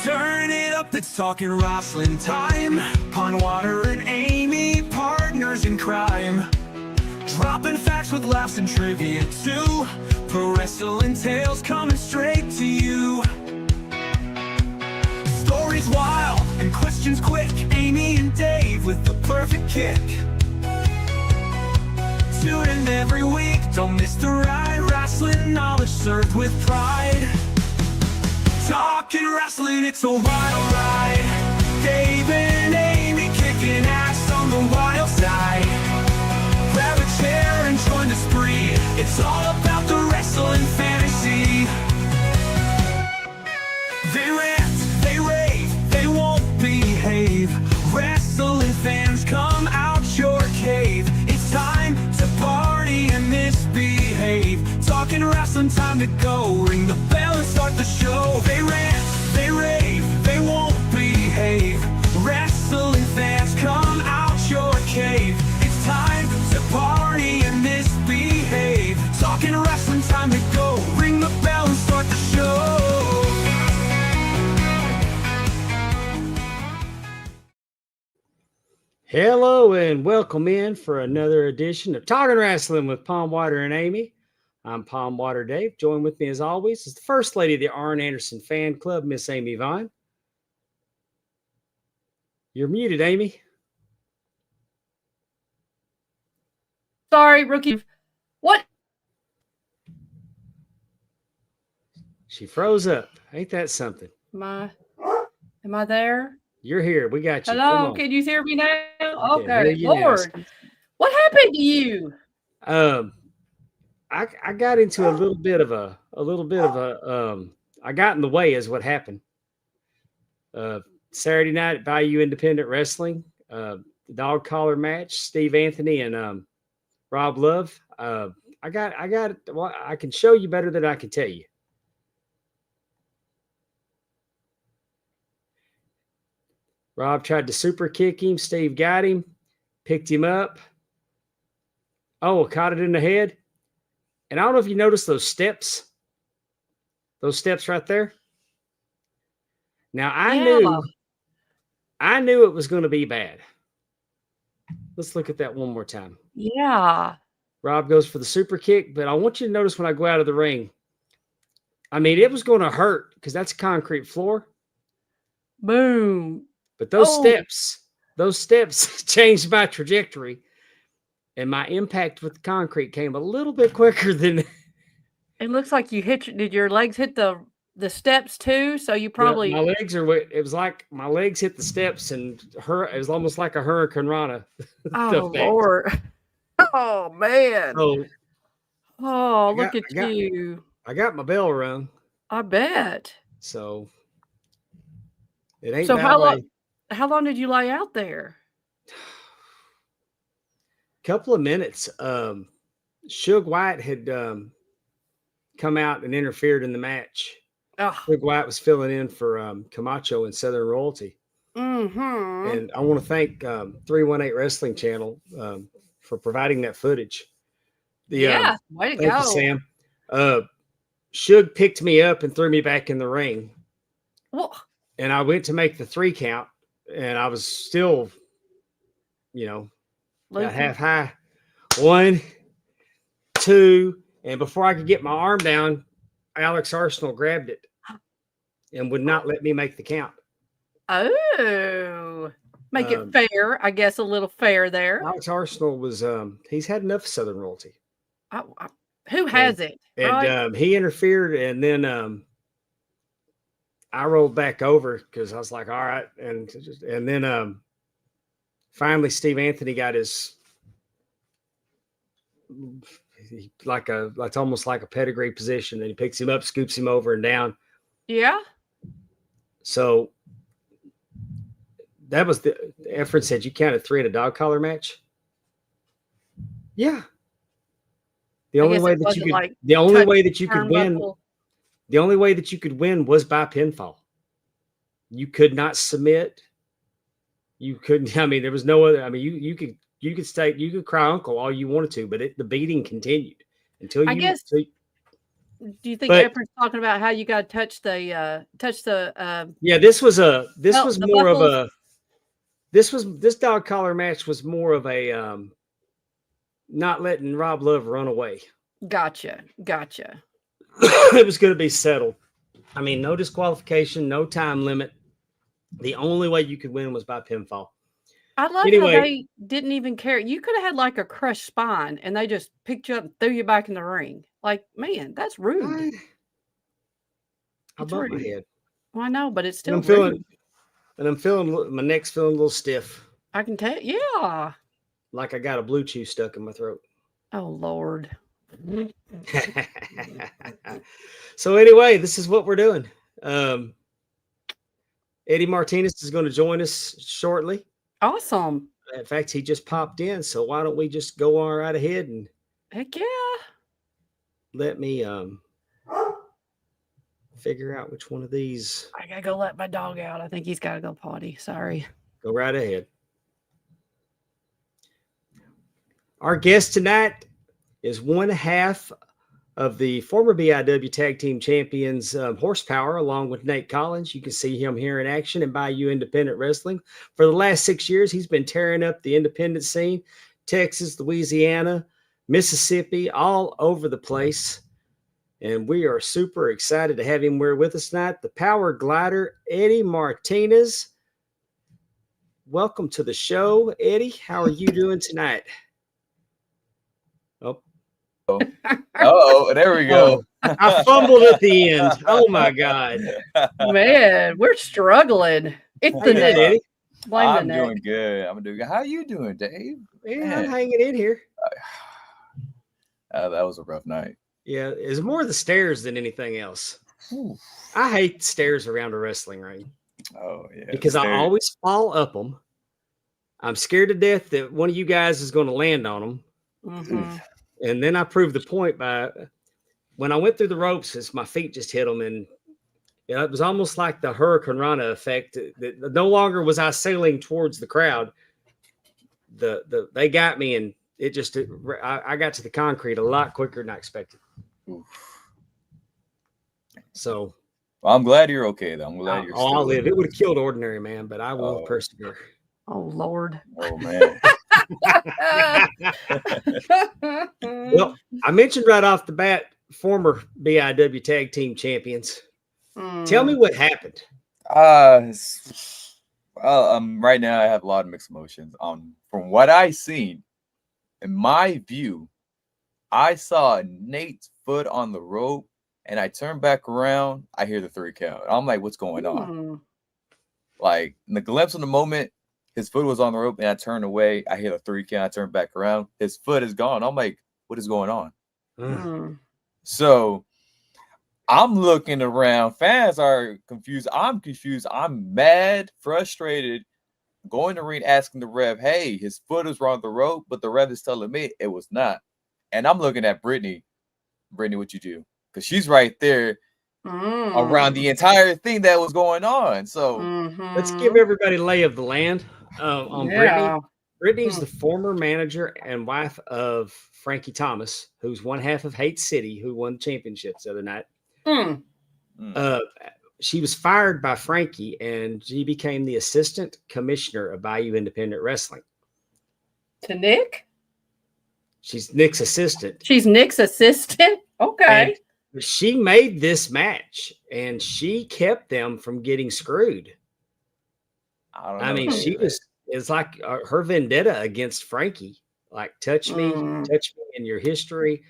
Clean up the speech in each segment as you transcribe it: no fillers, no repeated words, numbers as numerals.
Turn it up, it's talking wrestling time. Pondwater and Amy, partners in crime. Dropping facts with laughs and trivia too. Pro wrestling tales coming straight to you. Stories wild and questions quick. Amy and Dave with the perfect kick. Tune in every week, don't miss the ride. Wrestling knowledge served with pride. Talking wrestling, it's a wild ride. Dave and Amy kicking ass on the wild side. Grab a chair and join the spree. It's all about the wrestling fantasy. They rant, they rave, they won't behave. Wrestling fans, come out your cave. It's time to party and misbehave. Talking wrestling, time to go. Ring the bell and start the show. They rant, they rave, they won't behave. Wrestling fans, come out your cave. It's time to party and misbehave. Talking wrestling, time to go. Ring the bell and start the show. Hello and welcome in for another edition of Talking Wrestling with Pondwater and Amy. I'm Pondwater Dave. Join with me as always is the First Lady of the Arn Anderson Fan Club, Miss Amy Vaughn. You're muted, Amy. Sorry, rookie. What? She froze up. Ain't that something? Am I there? You're here. We got you. Hello, can you hear me now? Okay, you now. Lord. What happened to you? I got into a little bit of a I got in the way is what happened. Saturday night at Bayou Independent Wrestling, the dog collar match, Steve Anthony and Rob Love. I got well, I can show you better than I can tell you. Rob tried to super kick him. Steve got him, picked him up. Oh, caught it in the head. And I don't know if you noticed those steps right there. Now I knew it was going to be bad. Let's look at that one more time. Yeah. Rob goes for the super kick, but I want you to notice when I go out of the ring, I mean, it was going to hurt because that's a concrete floor. Boom. But those steps changed my trajectory, and my impact with the concrete came a little bit quicker than. It looks like you did your legs hit the steps too? So you probably. My legs it was like my legs hit the steps, and it was almost like a Hurricane Rana. Oh, Lord. Oh, man. So, look at you. I got my bell rung. I bet. So it ain't so that how long did you lay out there? Couple of minutes. Suge White had come out and interfered in the match. Oh. Suge White was filling in for Camacho in Southern Royalty. Mm-hmm. And I want to thank 318 Wrestling Channel for providing that footage. Way to thank go. You, Sam. Suge picked me up and threw me back in the ring. Well, and I went to make the 3 count, and I was still, about half high. 1, 2, and before I could get my arm down, Alex Arsenal grabbed it and would not let me make the count. Oh, make it fair, I guess, a little fair there. Alex Arsenal was he's had enough of Southern Royalty. Who hasn't? And right? He interfered, and then I rolled back over because I was like, all right, and then finally Steve Anthony got his it's almost like a pedigree position, and he picks him up, scoops him over and down. Yeah. So that was the Efren said you counted 3 in a dog collar match. Yeah. The only way that you could win was by pinfall. You could not submit. You couldn't. I mean, there was no other. I mean, you could cry uncle all you wanted to, but the beating continued until you. Do you think But Efren's talking about how you got to touch the yeah, this was the more of buckles? this dog collar match was more of a not letting Rob Love run away. Gotcha. It was going to be settled. I mean, no disqualification, no time limit. The only way you could win was by pinfall. I love how Anyway, they didn't even care. You could have had like a crushed spine, and they just picked you up and threw you back in the ring. Like, man, that's rude. I It's bumped my rude. head, Well, I know, but it's and still rude. I'm feeling my neck's feeling a little stiff, I can tell. Yeah. like I got a blue chew stuck in my throat. Oh Lord. So anyway, this is what we're doing. Eddie Martinez is going to join us shortly. Awesome. In fact, he just popped in, so why don't we just go on right ahead and Heck yeah. let me figure out which one of these. I gotta go let my dog out. I think he's gotta go potty. Sorry. Go right ahead. Our guest tonight is one half of the former BIW Tag Team Champions Horsepower, along with Nate Collins. You can see him here in action in Bayou Independent Wrestling. For the last 6 years, he's been tearing up the independent scene, Texas, Louisiana, Mississippi, all over the place. And we are super excited to have him here with us tonight. The Power Glider, Eddie Martinez. Welcome to the show, Eddie. How are you doing tonight? Oh, there we go. I fumbled at the end. Oh my God. Man, we're struggling. It's the Hey, neck. Eddie. Blame the I'm neck. doing good. I'm doing good. How you doing, Dave? Yeah, I'm Man. hanging in here. That was a rough night. Yeah, it's more the stairs than anything else. Ooh. I hate stairs around a wrestling ring Oh yeah. because I There- always fall up them. I'm scared to death that one of you guys is going to land on them. Mhm. And then I proved the point by when I went through the ropes, as my feet just hit them, and it was almost like the Hurricane Rana effect. That no longer was I sailing towards the crowd. They got me, and I got to the concrete a lot quicker than I expected. Oof. So Well, I'm glad you're okay though. I'm glad you're still I'll with live. me. It would have killed Ordinary Man, but I will Oh. persevere. Oh Lord. Oh man. Well, I mentioned right off the bat, former BIW Tag Team Champions. Tell me what happened. Right now I have a lot of mixed emotions. From what I seen, in my view, I saw Nate's foot on the rope, and I turned back around. I hear the 3 count. I'm like, "What's going on?" Like in the glimpse of the moment, his foot was on the rope, and I turned away. I hear the 3 count. I turned back around. His foot is gone. I'm like, "What is going on?" So I'm looking around. Fans are confused. I'm confused. I'm mad, frustrated. Going to ring, asking the ref, "Hey, his foot is on the rope," but the ref is telling me it was not. And I'm looking at Brittany. Brittany, what you do? Because she's right there around the entire thing that was going on. So Let's give everybody lay of the land on Brittany. Yeah. Brittany's the former manager and wife of Frankie Thomas, who's one half of Hate City, who won championships the other night. She was fired by Frankie, and she became the assistant commissioner of Bayou Independent Wrestling. To Nick? She's Nick's assistant. She's Nick's assistant? Okay. And she made this match, and she kept them from getting screwed. I don't know. I mean, it's like her vendetta against Frankie. Like, touch me in your history.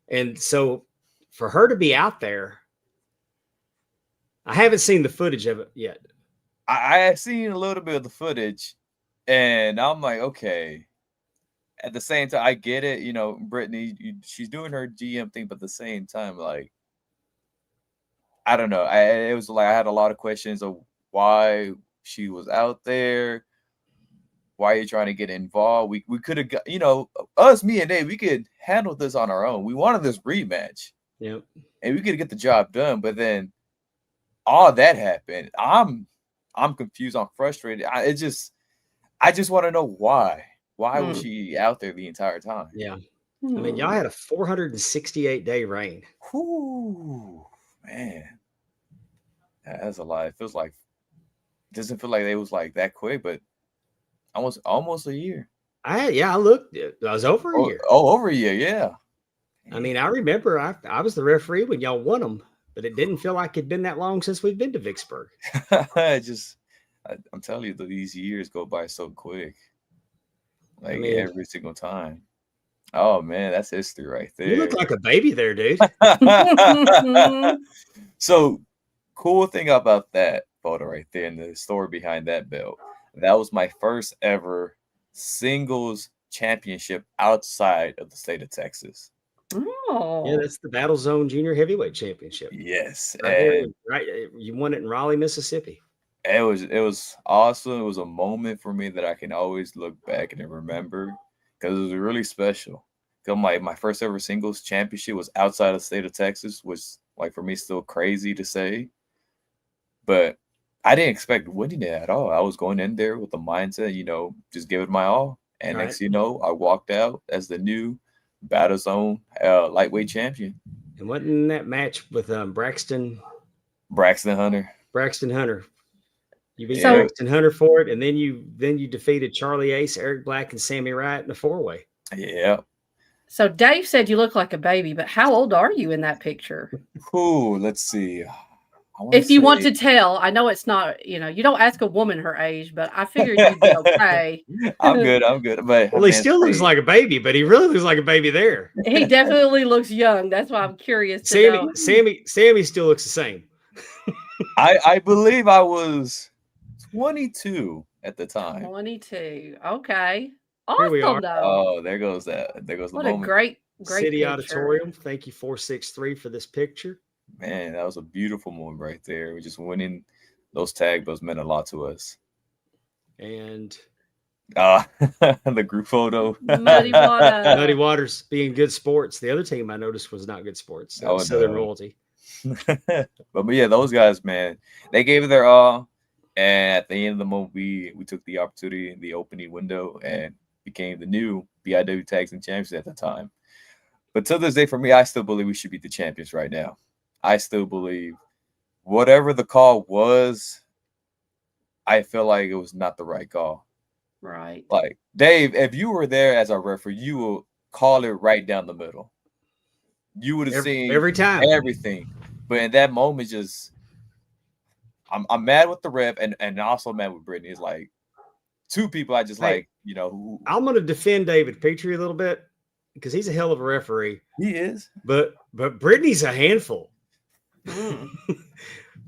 And so for her to be out there, I haven't seen the footage of it yet. I have seen a little bit of the footage, and I'm like, okay. At the same time, I get it. You know, Brittany, she's doing her GM thing, but at the same time, like, I don't know. It was like I had a lot of questions of why she was out there. Why are you trying to get involved? We could have got, us, me and Dave, we could handle this on our own. We wanted this rematch. Yep. And we could get the job done, but then all that happened. I'm confused. I'm frustrated. I just want to know why. Why was she out there the entire time? Yeah. I mean, y'all had a 468-day reign. Whoo, man, that's a lot. It feels like doesn't feel like it was like that quick, but almost a year. I looked. I was over a year. Over a year, yeah. I mean, I remember I was the referee when y'all won them, but it didn't feel like it'd been that long since we've been to Vicksburg. I'm telling you, these years go by so quick. Like I mean, every single time. Oh man, that's history right there. you look like a baby there, dude. So cool thing about that photo right there and the story behind that belt. That was my first ever singles championship outside of the state of Texas. Oh. Yeah, that's the Battle Zone Junior Heavyweight Championship. Yes, Right here, and right, you won it in Raleigh, Mississippi. it was awesome. It was a moment for me that I can always look back and remember because it was really special. Because my first ever singles championship was outside of the state of Texas, which like for me still crazy to say, but I didn't expect winning it at all. I was going in there with the mindset, just give it my all. And Right. next, I walked out as the new Battle Zone lightweight champion. And wasn't that match with Braxton Hunter. You beat So- Braxton Hunter for it, and then you defeated Charlie Ace, Eric Black, and Sammy Wright in a 4-way. Yeah. So Dave said you look like a baby, but how old are you in that picture? Cool. Let's see. I wanna If you want say- to tell, I know it's not, you don't ask a woman her age, but I figured you'd be okay. I'm good. But Well, he still looks like a baby, but he really looks like a baby there. He definitely looks young. That's why I'm curious to know. Sammy still looks the same. I believe I was 22 at the time. 22. Okay. Here we are. Awesome, though. Oh, there goes that. There goes the What a moment. great City picture. Auditorium. Thank you, 463, for this picture. Man, that was a beautiful moment right there. We just winning those tag belts meant a lot to us. And The group photo. Muddy Water. Muddy Waters being good sports. The other team I noticed was not good sports. That was Southern Royalty. but yeah, those guys, man, they gave it their all. And at the end of the moment, we took the opportunity in the opening window and became the new BIW Tag Team Champions at the time. But to this day, for me, I still believe we should be the champions right now. I still believe whatever the call was, I feel like it was not the right call. Right. Like, Dave, if you were there as our referee, you will call it right down the middle. You would have seen every time everything. But in that moment, just I'm mad with the ref and also mad with Brittany. It's like two people I just Hey, who I'm going to defend David Petrie a little bit because he's a hell of a referee. he is. But Brittany's a handful. Mm.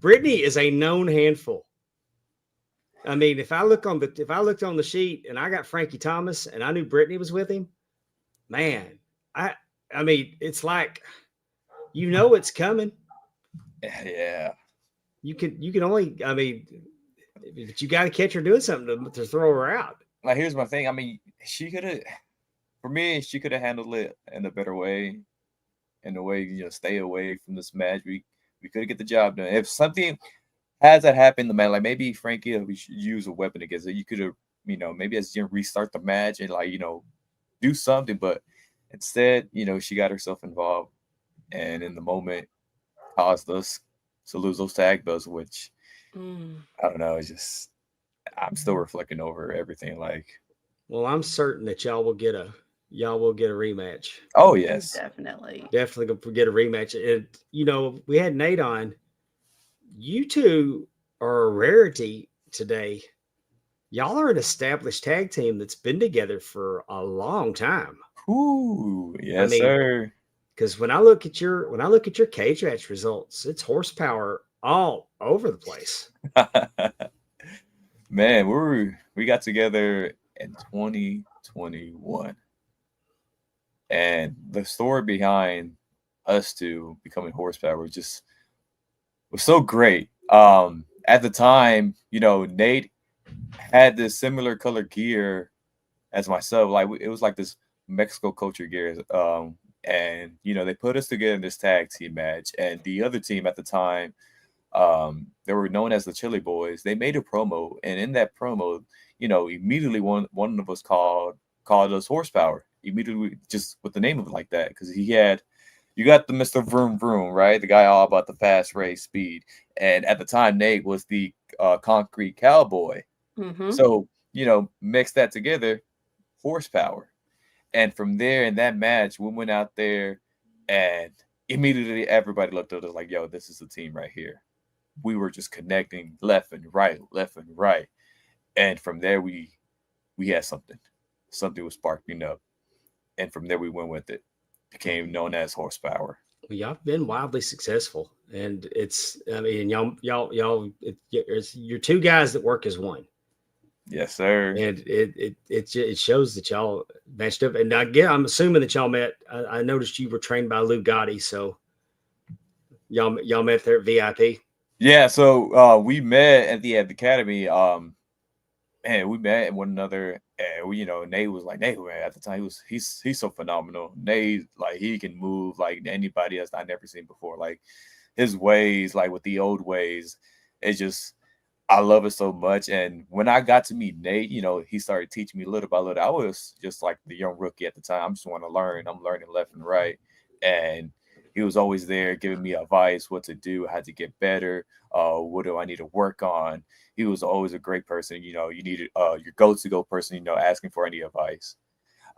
Brittany is a known handful. I mean, if I looked on the sheet and I got Frankie Thomas and I knew Brittany was with him, man, I mean, it's like, it's coming. Yeah. You can only, I mean, but you got to catch her doing something to throw her out. Like, here's my thing. I mean, she could have handled it in a better way, in a way, stay away from this match. We could get the job done. If something has that happened, the man, like maybe Frankie, we should use a weapon against it. You could have, maybe as Jim restart the match and do something. But instead, she got herself involved, and in the moment, caused us to lose those tag belts, which I don't know. It's just I'm still reflecting over everything. Like, well, I'm certain that y'all will get a rematch. Oh yes, Definitely gonna get a rematch. And we had Nate on. You two are a rarity today. Y'all are an established tag team that's been together for a long time. Ooh, yes, sir. Because when I look at your cage match results, it's horsepower all over the place. Man, we got together in 2021, and the story behind us two becoming horsepower was so great. At the time, Nate had this similar color gear as myself. Like it was like this Mexico culture gear. And they put us together in this tag team match, and the other team at the time, they were known as the Chili Boys. They made a promo, and in that promo, immediately one of us called us Horsepower. Immediately, just with the name of it like that, because he had you got the Mr. Vroom Vroom, right? The guy all about the fast race speed. And at the time, Nate was the concrete cowboy. Mm-hmm. So, mix that together, horsepower. And from there in that match, we went out there and immediately everybody looked at us like, yo, this is the team right here. We were just connecting left and right. And from there we had something. Something was sparking up. And from there we went with it. Became known as horsepower. Well, y'all been wildly successful, and you're two guys that work as one. Yes, sir. And it shows that y'all matched up. And I'm assuming that y'all met. I noticed you were trained by Lou Gotti, so y'all met there at VIP. Yeah, so we met at the academy. And we met one another, and Nate was like, Nate, man, at the time he's so phenomenal. Nate, like, he can move like anybody else I've never seen before. Like, his ways, like with the old ways, it's just, I love it so much. And when I got to meet Nate, he started teaching me little by little. I was just like the young rookie at the time. I just want to learn. I'm learning left and right. And he was always there giving me advice, what to do, how to get better, what do I need to work on. He was always a great person. You needed your go-to-go person, asking for any advice.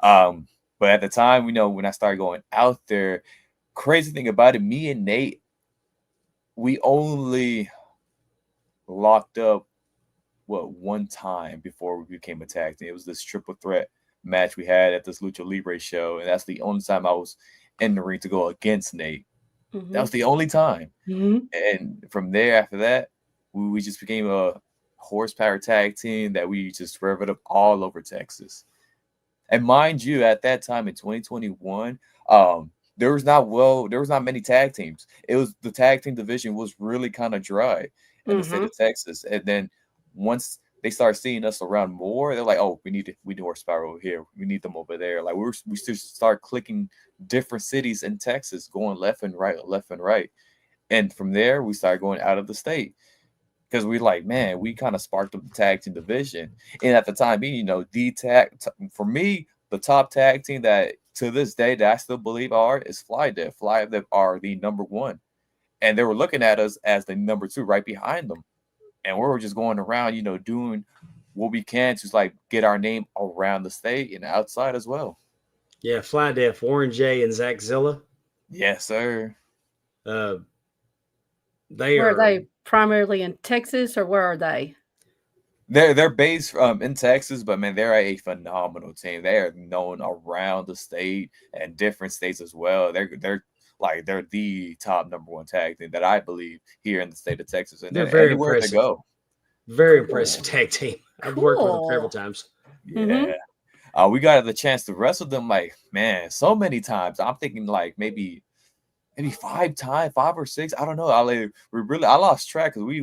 But at the time, when I started going out there, crazy thing about it, me and Nate, we only locked up one time before we became a tag team. It was this triple threat match we had at this Lucha Libre show, and that's the only time I was in the ring to go against Nate. Mm-hmm. That was the only time. Mm-hmm. And from there, after that, we just became a horsepower tag team that we just rev up all over Texas. And mind you, at that time in 2021, there was not many tag teams. It was the tag team division was really kind of dry in the state of Texas. And then once they start seeing us around more, they're like, oh, we need horsepower over here. We need them over there. Like, we just start clicking different cities in Texas, going left and right. And from there, we started going out of the state. Because we like, man, we kind of sparked up the tag team division. And at the time being, for me, the top tag team that to this day that I still believe is Fly Death. Fly Death are the number one. And they were looking at us as the number two right behind them. And we were just going around, doing what we can to like get our name around the state and outside as well. Yeah, Fly Death, Warren J and Zach Zilla. Yes, sir. Where are they primarily in Texas, or where are they? They're based in Texas, but man, they're a phenomenal team. They are known around the state and different states as well. They're the top number one tag team that I believe here in the state of Texas, and they're very anywhere impressive. They go. Very impressive tag team. I've worked with them several times. Yeah, we got the chance to wrestle them so many times. I'm thinking like maybe 5 or 6. I don't know. I lost track because we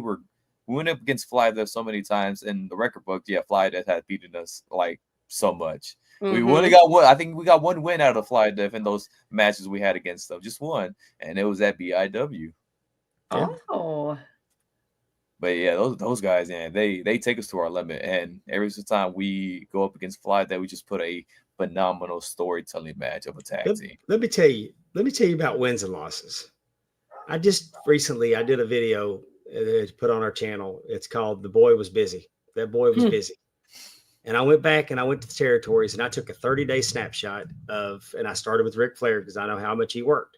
went up against Fly Death so many times in the record book. Yeah, Fly Death had beaten us like so much. We only got one. I think we got one win out of Fly Death in those matches we had against them. Just one, and it was at BIW. Oh. But yeah, those guys, they take us to our limit, and every time we go up against Fly Death, we just put a phenomenal storytelling match of a tag team. Let me tell you about wins and losses. I just recently did a video to put on our channel. It's called "The Boy Was Busy." That boy was busy. And I went back and I went to the territories and I took a 30-day snapshot and I started with Ric Flair because I know how much he worked.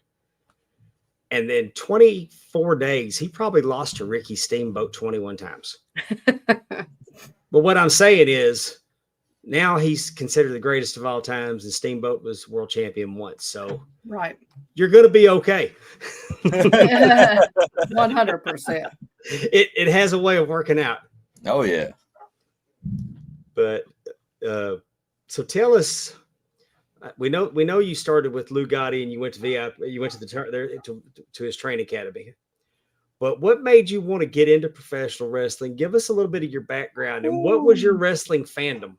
And then 24 days, he probably lost to Ricky Steamboat 21 times. But what I'm saying is now he's considered the greatest of all times, and Steamboat was world champion once. So right, you're going to be okay. 100%. It has a way of working out. Oh, yeah. But so tell us, we know you started with Lou Gotti and you went to VIP, you went to his training academy. But what made you want to get into professional wrestling? Give us a little bit of your background and what was your wrestling fandom?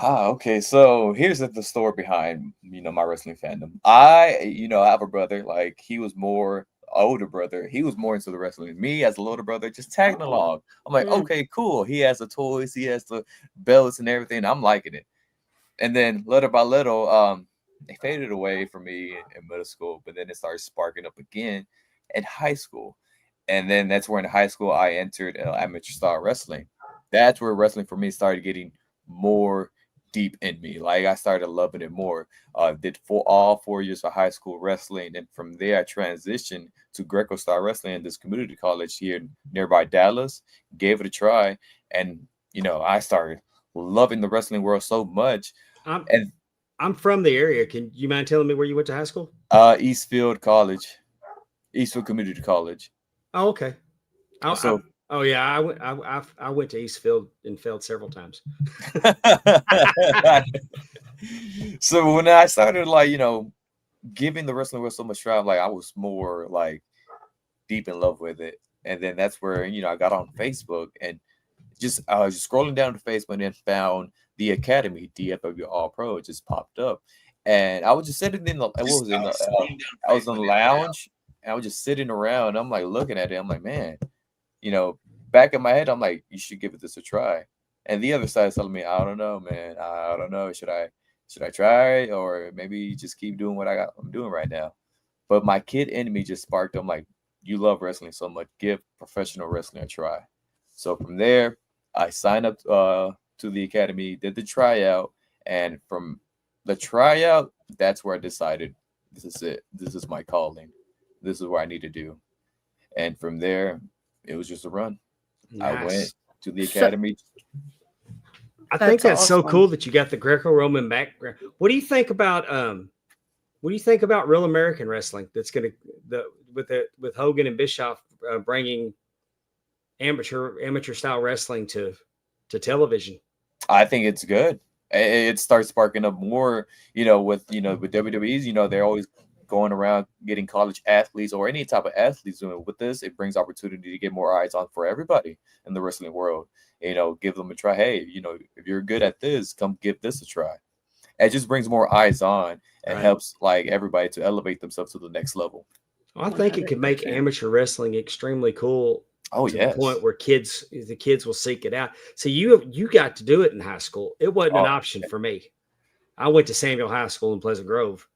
Okay. So here's the story behind my wrestling fandom. I have a brother. Like, he was more older brother. He was more into the wrestling. Me as a little brother, just tagging along. I'm like, okay, cool. He has the toys, he has the belts and everything. I'm liking it. And then little by little, They faded away for me in middle school, but then it started sparking up again in high school. And then that's where in high school I entered amateur style wrestling. That's where wrestling for me started getting more deep in me. Like I started loving it more. Did all 4 years of high school wrestling, and from there I transitioned to Greco style wrestling in this community college here nearby Dallas. Gave it a try, and I started loving the wrestling world so much. I'm And I'm from the area. Can you mind telling me where you went to high school? Eastfield College, Eastfield Community College. Oh, okay. So Oh yeah, I went to Eastfield and failed several times. so when I started giving the wrestling world so much try, like I was more like deep in love with it. And then that's where I got on Facebook and I was just scrolling down to Facebook and found the Academy, DFW All Pro. It just popped up. And I was just sitting in the I was in the lounge and I was just sitting around. I'm like looking at it. I'm like, man, back in my head, I'm like, you should give this a try. And the other side is telling me, I don't know, man. I don't know. Should I try or maybe just keep doing what I'm doing right now? But my kid in me just sparked. I'm like, you love wrestling so much, give professional wrestling a try. So from there, I signed up to the academy, did the tryout, and from the tryout, that's where I decided this is it. This is my calling. This is what I need to do. And from there, it was just a run. I went Nice. to the academy. I think that's so awesome. cool that you got the Greco-Roman background. What do you think about Real American Wrestling? That's going to with Hogan and Bischoff bringing amateur style wrestling to television. I think it's good. It starts sparking up more, with WWE's, they're always going around getting college athletes or any type of athletes doing it. With this, it brings opportunity to get more eyes on for everybody in the wrestling world. Give them a try. Hey, if you're good at this, come give this a try. It just brings more eyes on and Right. helps like everybody to elevate themselves to the next level. Well, I think it could make 100%. amateur wrestling extremely cool. Oh, to yes. the point where the kids will seek it out. So you got to do it in high school. It wasn't an Oh, option for me. I went to Samuel High School in Pleasant Grove.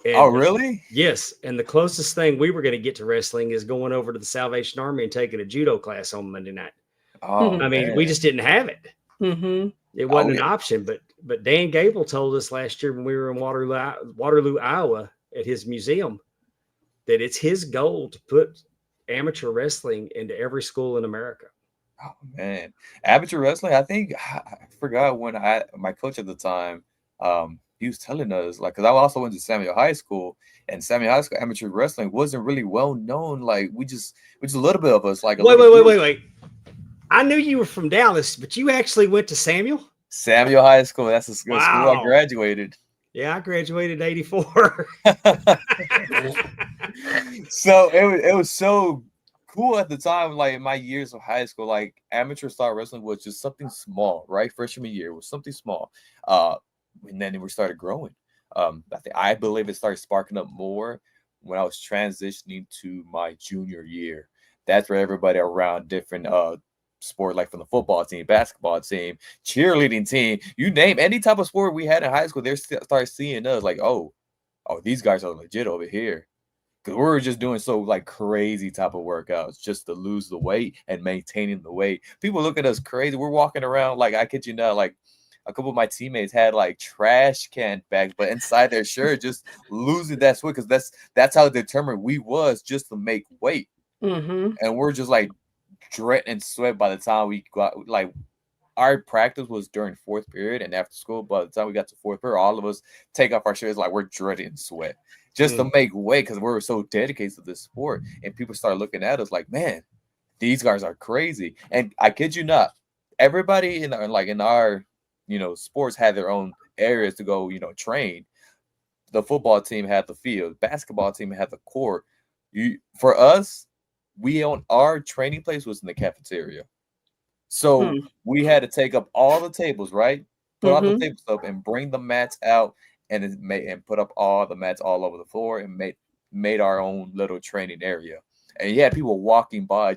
And, oh, really? Yes. And the closest thing we were going to get to wrestling is going over to the Salvation Army and taking a judo class on Monday night. Oh, I mean, man. we just didn't have it. Mm-hmm. It wasn't an yeah. option. But Dan Gable told us last year when we were in Waterloo, Iowa, at his museum, that it's his goal to put amateur wrestling into every school in America. Oh, man, amateur wrestling. I think I forgot when my coach at the time, he was telling us because I also went to Samuel High School, and Samuel High School amateur wrestling wasn't really well known. Like we just a little bit of us. Like Wait. I knew you were from Dallas, but you actually went to Samuel? Samuel High School. That's the school I Wow. graduated. Yeah, I graduated in '84. So it was so cool at the time. Like in my years of high school, like amateur style wrestling was just something small, right? Freshman year was something small. And then we started growing. I believe it started sparking up more when I was transitioning to my junior year. That's where everybody around different sport, like from the football team, basketball team, cheerleading team, you name any type of sport we had in high school, they start seeing us like, oh, these guys are legit over here. Because we were just doing so like crazy type of workouts just to lose the weight and maintaining the weight. People look at us crazy. We're walking around like, I kid you not, like a couple of my teammates had like trash can bags, but inside their shirt, just losing that sweat because that's how determined we was just to make weight. Mm-hmm. And we're just like dreading and sweat by the time we got like our practice was during fourth period and after school. By the time we got to fourth period, all of us take off our shirts like we're dreading sweat just to make weight because we're so dedicated to this sport. And people start looking at us like, man, these guys are crazy. And I kid you not, everybody in our sports had their own areas to go train. The football team had the field, basketball team had the court. For us, our training place was in the cafeteria. So we had to take up all the tables, right? Put all the tables up and bring the mats out and put up all the mats all over the floor and made our own little training area. and you had people walking by,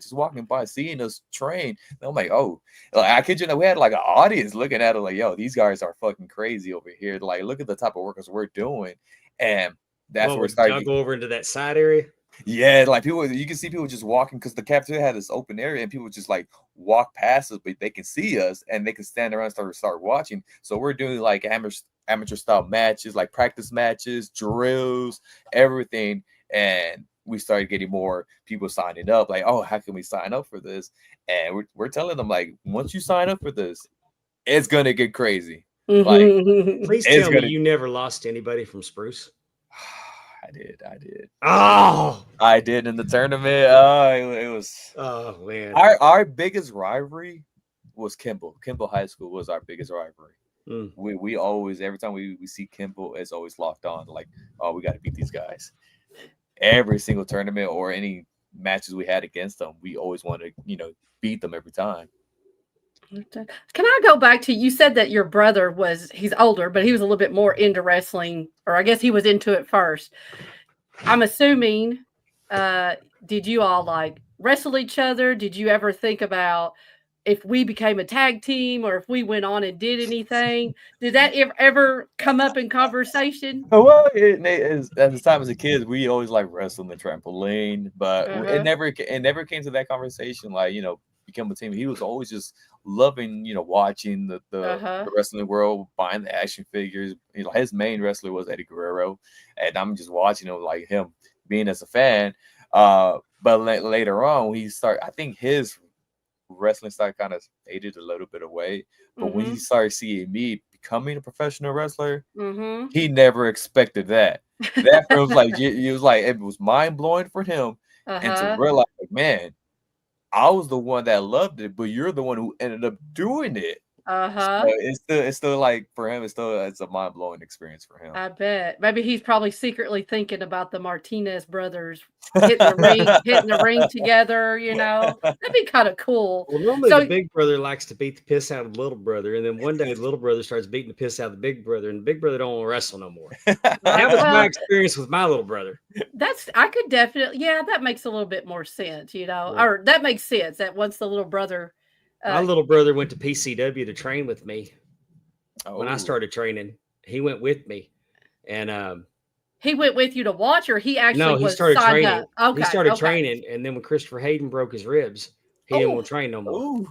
seeing us train. And I'm like, oh, like, I kid you not, we had like an audience looking at it like, yo, these guys are fucking crazy over here. Like, look at the type of workouts we're doing, and that's where it started. Y'all go over into that side area. Yeah, like people, you can see people just walking because the cafeteria had this open area, and people just like walk past us, but they can see us and they can stand around and start watching. So we're doing like amateur style matches, like practice matches, drills, everything, and we started getting more people signing up. Like, oh, how can we sign up for this? And we're telling them like, once you sign up for this, it's gonna get crazy. Like, please tell me you never lost anybody from Spruce. I did. Oh, I did in the tournament. Oh, it was. Oh man, our biggest rivalry was Kimball. Kimball High School was our biggest rivalry. Mm. We always, every time we see Kimball, it's always locked on. Like, oh, we got to beat these guys. Every single tournament or any matches we had against them, we always want to, beat them every time. Can I go back to, you said that your brother he's older, but he was a little bit more into wrestling, or I guess he was into it first. I'm assuming, did you all like wrestle each other? Did you ever think about if we became a tag team or if we went on and did anything? Did that ever come up in conversation? Well, at the time as a kid, we always like wrestling the trampoline, but it never came to that conversation. Like, become a team. He was always just loving, watching the wrestling world, buying the action figures. His main wrestler was Eddie Guerrero, and I'm just watching him, like him being as a fan. But later on, I think his wrestling style kind of faded a little bit away. But when he started seeing me becoming a professional wrestler, he never expected that. That was like, it was mind blowing for him, and to realize, like, man, I was the one that loved it, but you're the one who ended up doing it. So it's still like, for him, it's a mind blowing experience for him. I bet. Maybe he's probably secretly thinking about the Martinez brothers hitting the ring together. That'd be kind of cool. Well, normally the big brother likes to beat the piss out of the little brother, and then one day the little brother starts beating the piss out of the big brother, and the big brother don't want to wrestle no more. That was my experience with my little brother. I could definitely, that makes a little bit more sense, or that makes sense that once the little brother. My little brother went to PCW to train with me. When I started training, he went with me, and he went with you to watch, or he actually started training. Up? Okay, he started training, and then when Christopher Hayden broke his ribs, he didn't want to train no more.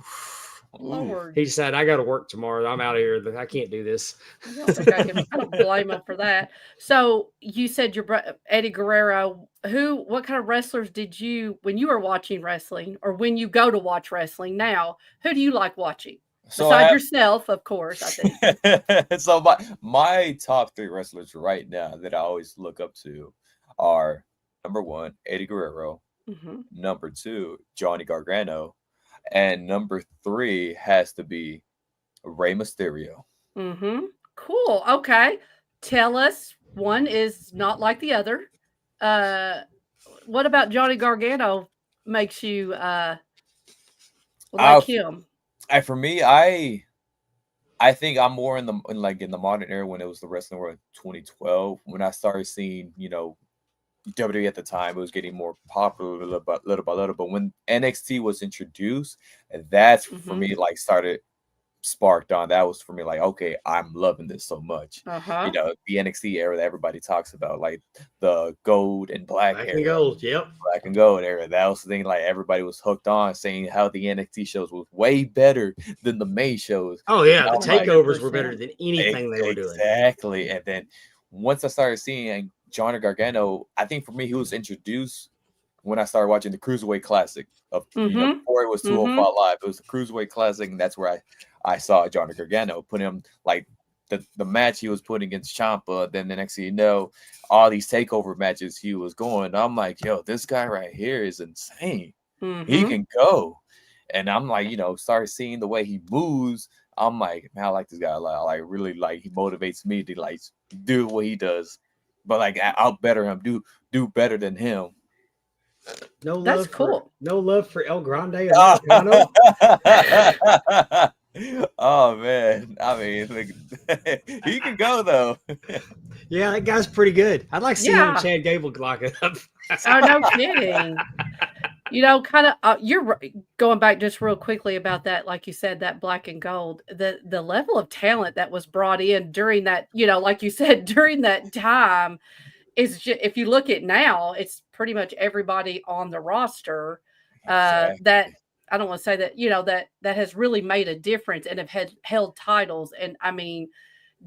Lord. He decided, I got to work tomorrow. I'm out of here. I can't do this. I don't blame him for that. So you said your brother Eddie Guerrero. What kind of wrestlers did you, when you were watching wrestling, or when you go to watch wrestling now, who do you like watching? Besides yourself, of course, I think. So my top 3 wrestlers right now that I always look up to are, number 1, Eddie Guerrero, number 2, Johnny Gargano, and number 3 has to be Rey Mysterio. Cool. Okay. Tell us, one is not like the other. What about Johnny Gargano makes you like him? For me, I think I'm more in the modern era when it was the wrestling world in 2012, when I started seeing, WWE at the time, it was getting more popular little by little. But when NXT was introduced, that's for me, like, started sparked on. That was for me, like, okay, I'm loving this so much. The NXT era that everybody talks about, like the gold and black era. And gold, yep. Black and gold era. That was the thing, like, everybody was hooked on, saying how the NXT shows was way better than the main shows. Oh yeah, the takeovers were better than anything they were doing. Exactly. And then once I started seeing Johnny Gargano, I think for me, he was introduced when I started watching the Cruiserweight Classic of before it was 205 Live. It was the Cruiserweight Classic, and that's where I saw Johnny Gargano, put him, like, the match he was putting against Ciampa. Then the next thing you know, all these takeover matches he was going. I'm like, yo, this guy right here is insane. He can go. And I'm like, started seeing the way he moves. I'm like, man, I like this guy a lot. Like, really, like, he motivates me to, like, do what he does. But, like, out better him, do better than him. That's cool. No love for El Grande. Oh man, I mean, he can go though. Yeah, that guy's pretty good. I'd like to see him and Chad Gable lock it up. Oh, no kidding. kind of, you're going back just real quickly about that. Like you said, that black and gold, the level of talent that was brought in during that, like you said, during that time is just, if you look at now, it's pretty much everybody on the roster that, Exactly. I don't want to say that, that has really made a difference and have held titles. And I mean,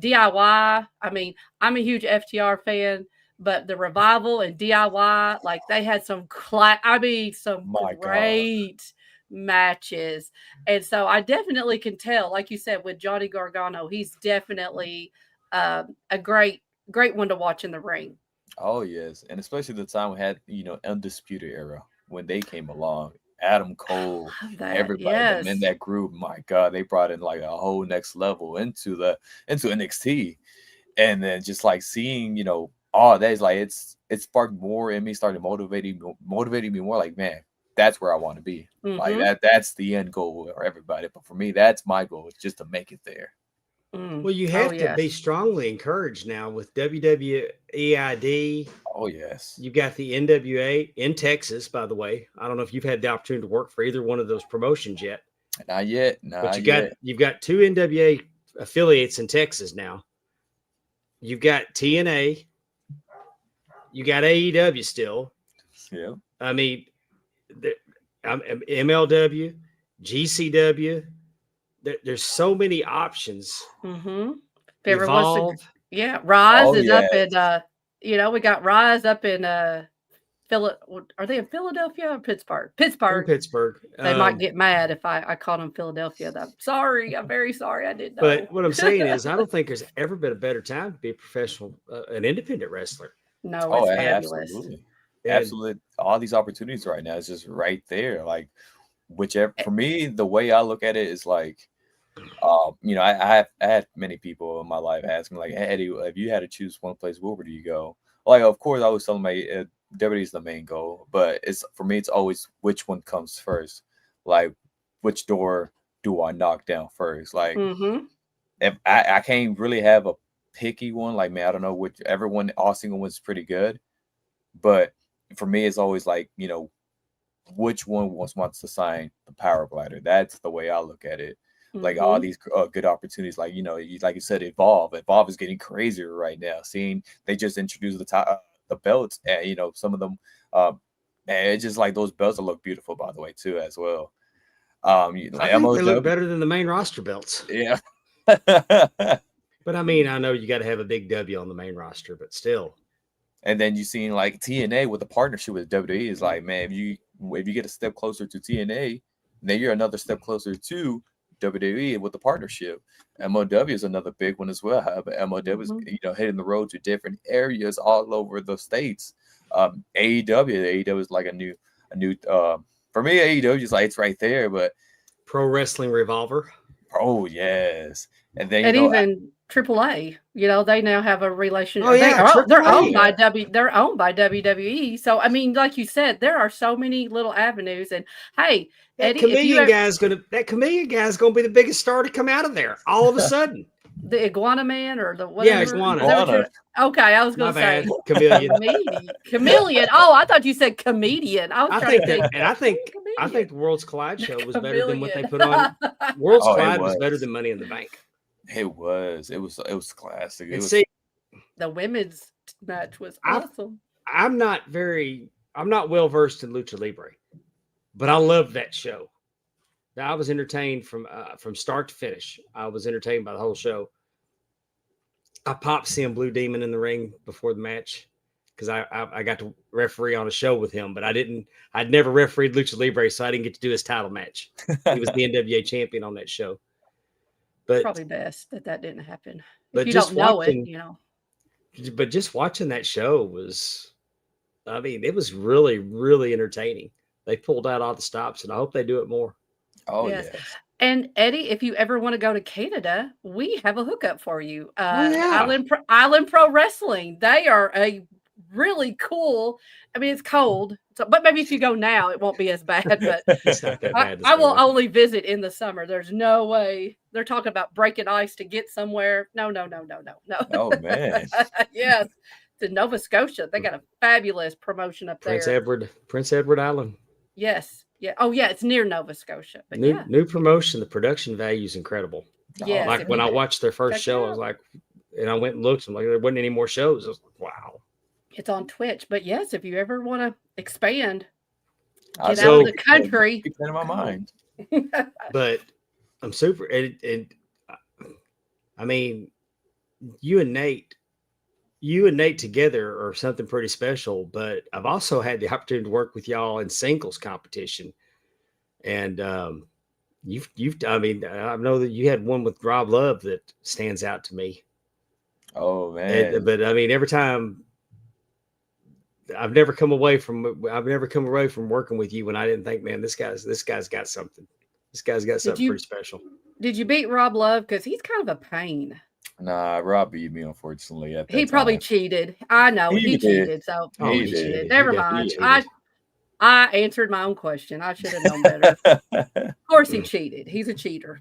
DIY, I mean, I'm a huge FTR fan, but the Revival and DIY, like they had some some My God. great matches. And so I definitely can tell, like you said, with Johnny Gargano, he's definitely a great one to watch in the ring. Oh yes, and especially the time we had, Undisputed Era when they came along. Adam Cole, That, everybody, them in yes. that group. My God, they brought in like a whole next level into NXT, and then just like seeing, all that is like it sparked more in me, started motivating me more. Like, man, that's where I want to be. Like Mm-hmm. that's the end goal for everybody. But for me, that's my goal, is just to make it there. Mm. Well, you Oh, have to be yes. strongly encouraged now with WWEID. Oh yes, You've got the NWA in Texas, by the way. I don't know if you've had the opportunity to work for either one of those promotions yet, not yet, but not yet. you've got two NWA affiliates in Texas now. You've got TNA, you got AEW still. Yeah. I mean, the, MLW, GCW. There's so many options. Mm-hmm. If ever wants to, Evolve, yeah, Rise Oh is up in, yes. we got Rise up in, are they in Philadelphia or Pittsburgh? they're in Pittsburgh. Pittsburgh. They might get mad if I called them Philadelphia. I'm sorry. I'm very sorry. I didn't But know. what I'm saying is, I don't think there's ever been a better time to be a professional, an independent wrestler. No, Oh, it's fabulous. absolutely. And Absolutely. All these opportunities right now is just right there. Like, whichever, for me, the way I look at it is like, I had many people in my life ask me, like, hey, Eddie, if you had to choose one place, where would you go? Like, of course, I always tell them, my WWE is the main goal, but it's for me, it's always which one comes first. Like, which door do I knock down first? Like, Mm-hmm. if I can't really have a picky one, like, man, I don't know, whichever one, all single one's pretty good. But for me, it's always like, which one wants to sign the power glider. That's the way I look at it. Like all Mm-hmm. these good opportunities, like like you said, Evolve is getting crazier right now. Seeing they just introduced the belts, and some of them, and it's just like those belts that look beautiful, by the way, too, as well. I Like think they look MOW, better than the main roster belts. yeah. But I mean, I know you got to have a big W on the main roster, but still. And then you seen like TNA with the partnership with WWE is like, man, if you get a step closer to TNA, then you're another step closer to WWE with the partnership. MOW is another big one as well. But MOW is Mm-hmm. hitting the road to different areas all over the states. AEW is like a new for me, AEW is like it's right there, but Pro Wrestling Revolver. oh yes. And then And even AAA, they now have a relationship. Oh yeah, They're Triple oh owned A. by yeah. they're owned by WWE. So I mean, like you said, there are so many little avenues. And hey, Eddie, That chameleon guy's gonna be the biggest star to come out of there all of a sudden. the Iguana Man or the Yeah, whatever, Iguana. is that what Iguana. okay, I was My gonna say bad, chameleon. Chameleon. Oh, I thought you said comedian. I was I trying think to that, think. and I think I Comedian. think the Worlds Collide show was better than what they Chameleon. put on. Worlds Oh, it Collide was better was. than Money in the Bank. It was. It was classic. It And was see, The women's match was I awesome. I'm not well versed in lucha libre, but I loved that show. I was entertained from start to finish. I was entertained by the whole show. I popped seeing Blue Demon in the ring before the match because I got to referee on a show with him, but I'd never refereed lucha libre, so I didn't get to do his title match. He was the NWA champion on that show. But Probably best that didn't happen. If but you just don't know it, watching, but just watching that show was, I mean, it was really, really entertaining. They pulled out all the stops, and I hope they do it more. oh Yes. yes. And Eddie, if you ever want to go to Canada, we have a hookup for you. Oh yeah, Island Pro Wrestling. They are a really cool. I mean, it's cold, but maybe if you go now, it won't be as bad. But it's not that bad. I will only visit in the summer. There's no way they're talking about breaking ice to get somewhere. No. Oh man. Yes, to Nova Scotia, they got a fabulous promotion up there. Prince Edward Island. Yes. Yeah. Oh, yeah. It's near Nova Scotia. But yeah. New promotion. The production value is incredible. Yes. Like if when you I could watched their first check it show, I was out. like, and I went and looked, and like there wasn't any more shows. I was like, wow. It's on Twitch. But yes, if you ever want to expand, I get said, out of the keep country. that in my mind. But I'm super. And I mean, you and Nate together are something pretty special. But I've also had the opportunity to work with y'all in singles competition, and I mean, I know that you had one with Rob Love that stands out to me. Oh man. But I mean, every time I've never come away from working with you when I didn't think, man, this guy's got something. This guy's got something pretty special. Did you beat Rob Love? Because he's kind of a pain. Nah, Rob beat me, unfortunately. At that He probably time. cheated. I know he did. cheated. So Oh, he he cheated. cheated. Never He mind. definitely I answered my own question. I should have known better. Of course, he cheated. He's a cheater.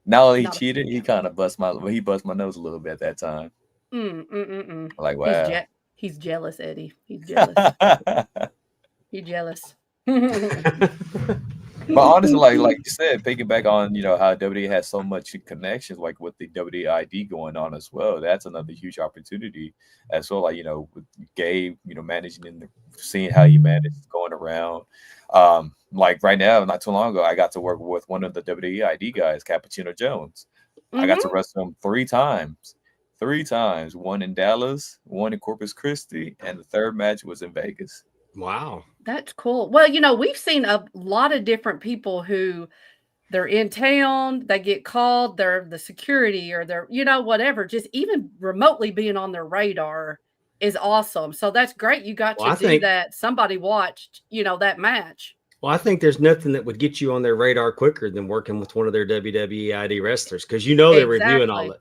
Not only he Not a cheated, he fan. kind of bust my nose a little bit at that time. Like, wow. He's jealous, Eddie. He's jealous. He's jealous. But honestly, like you said, piggyback on how WWE has so much connections, like with the WID going on as well. That's another huge opportunity as well. Like with Gabe, managing and seeing how he managed going around. Like right now, not too long ago, I got to work with one of the WID guys, Cappuccino Jones. I got to wrestle him 3 times. 3 times. One in Dallas, one in Corpus Christi, and the third match was in Vegas. Wow. That's cool. Well, we've seen a lot of different people who they're in town, they get called, they're the security or they're, whatever, just even remotely being on their radar is awesome. So that's great. You got to do that. Somebody watched, that match. Well, I think there's nothing that would get you on their radar quicker than working with one of their WWEID wrestlers because they're reviewing all it.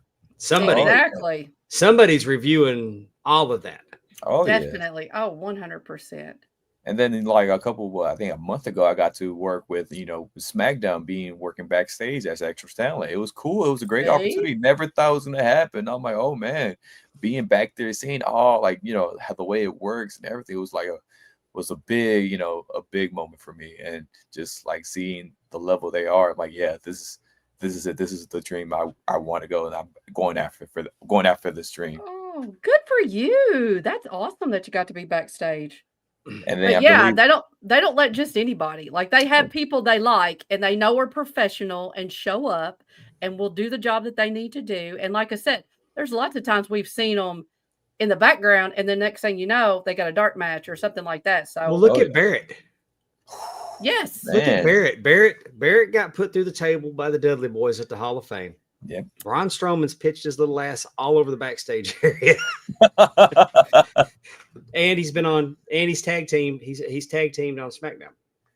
Somebody's reviewing all of that. Oh, definitely. Yeah. Oh, 100%. And then like I think a month ago, I got to work with, SmackDown working backstage as extra talent. It was cool. It was a great opportunity. Never thought it was going to happen. I'm like, oh man, being back there, seeing all how the way it works and everything was like a big, a big moment for me. And just like seeing the level they are, I'm like, yeah, this is it. This is the dream I want to go. And I'm going after this dream. Oh, good for you. That's awesome that you got to be backstage. And then they don't let just anybody. Like they have people they like and they know are professional and show up and will do the job that they need to do. And like I said, there's lots of times we've seen them in the background and the next thing you know, they got a dark match or something like that. So look at Barrett. Yes. Man. Look at Barrett. Barrett got put through the table by the Dudley Boys at the Hall of Fame. Yeah. Braun Strowman's pitched his little ass all over the backstage area. And he's tag teamed. He's tag teamed on SmackDown.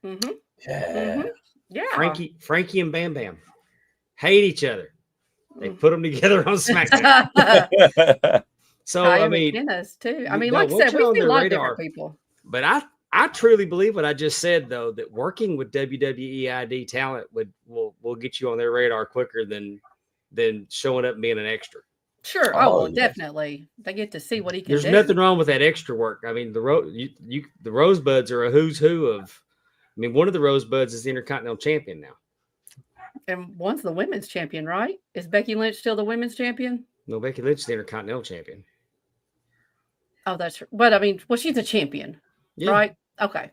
Mm-hmm. Yeah. Mm-hmm. Yeah. Frankie and Bam Bam hate each other. They put them together on SmackDown. So Eddie Martinez too. I mean, like I said, we see a lot of different people. But I truly believe what I just said, though, that working with WWEID talent will get you on their radar quicker than showing up and being an extra. Sure. Oh, definitely. They get to see what he can do. There's nothing wrong with that extra work. I mean, the Rosebuds are a who's who of. I mean, one of the Rosebuds is the Intercontinental Champion now. And one's the women's champion, right? Is Becky Lynch still the women's champion? No, Becky Lynch is the Intercontinental Champion. Oh, that's true. But I mean, she's a champion, right? Okay.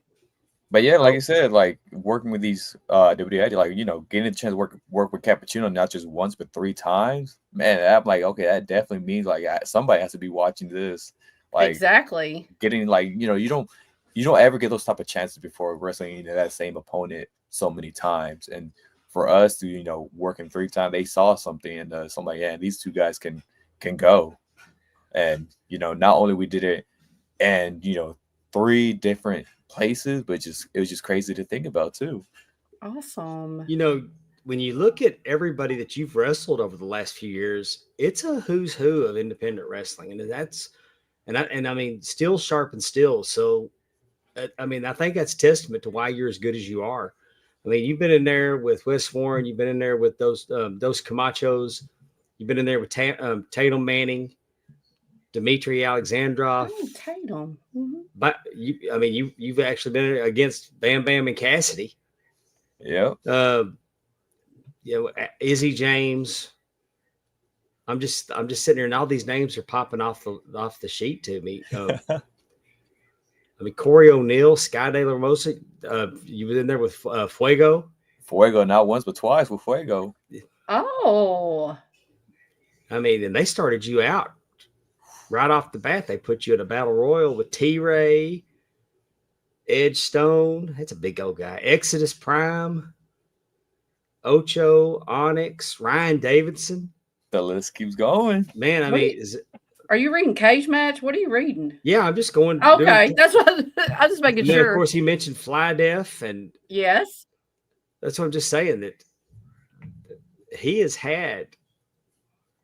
But yeah, like I said, like working with these WWEID, like getting a chance to work with Cappuccino not just once but 3 times, man. I'm like, okay, that definitely means like somebody has to be watching this. Like exactly. Getting like you don't ever get those type of chances before wrestling that same opponent so many times. And for us to working 3 times, they saw something and so I'm like, yeah, these 2 guys can go. And not only we did it, and 3 different places, but it was just crazy to think about too. Awesome. When you look at everybody that you've wrestled over the last few years, it's a who's who of independent wrestling, and I mean, still sharp and still. So, I mean, I think that's testament to why you're as good as you are. I mean, you've been in there with Wes Warren, you've been in there with those Camachos, you've been in there with Tatum Manning. Dmitry Alexandrov. Oh, Tatum. Mhm. But you've actually been against Bam Bam and Cassidy. Yep. Izzy James. I'm just sitting here, and all these names are popping off the sheet to me. Corey O'Neal, Sky De La Hermosa. You were in there with Fuego. Fuego, not once but twice with Fuego. Oh. And they started you out right off the bat. They put you in a battle royal with T-Ray, Edge Stone. That's a big old guy. Exodus Prime, Ocho, Onyx, Ryan Davidson. The list keeps going. Man, are you reading Cage Match? What are you reading? Yeah, I'm just going. Okay, that's what I'm just making sure. Of course, you mentioned Fly Def, and yes, that's what I'm just saying, that he has had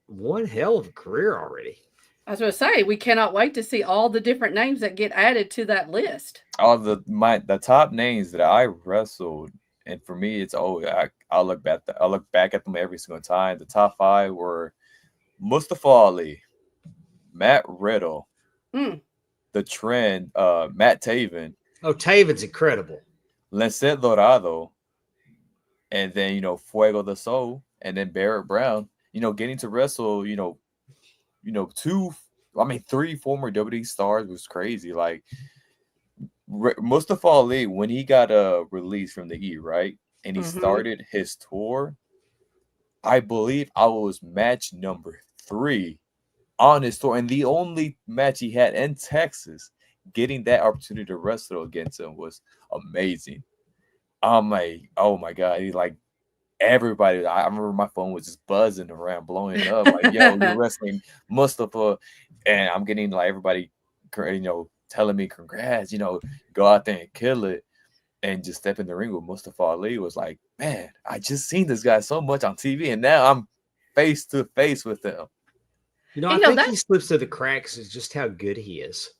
one hell of a career already. I was going to say, we cannot wait to see all the different names that get added to that list. All the top names that I wrestled, and for me, it's I look back at them every single time. The top 5 were Mustafa Ali, Matt Riddle, The Trend, Matt Taven. Oh, Taven's incredible. Lancet Dorado, and then Fuego the Soul, and then Barrett Brown. Getting to wrestle, 3 former WWE stars was crazy. Like Mustafa Ali, when he got released from the E, right, and he started his tour, I believe I was match number 3 on his tour, and the only match he had in Texas. Getting that opportunity to wrestle against him was amazing. I'm like, oh my God, he like everybody. I remember my phone was just buzzing around, blowing up. Like, yo, you're wrestling Mustafa, and I'm getting like everybody, telling me congrats. Go out there and kill it, and just step in the ring with Mustafa Ali was like, man, I just seen this guy so much on TV, and now I'm face to face with him. I think he slips through the cracks is just how good he is.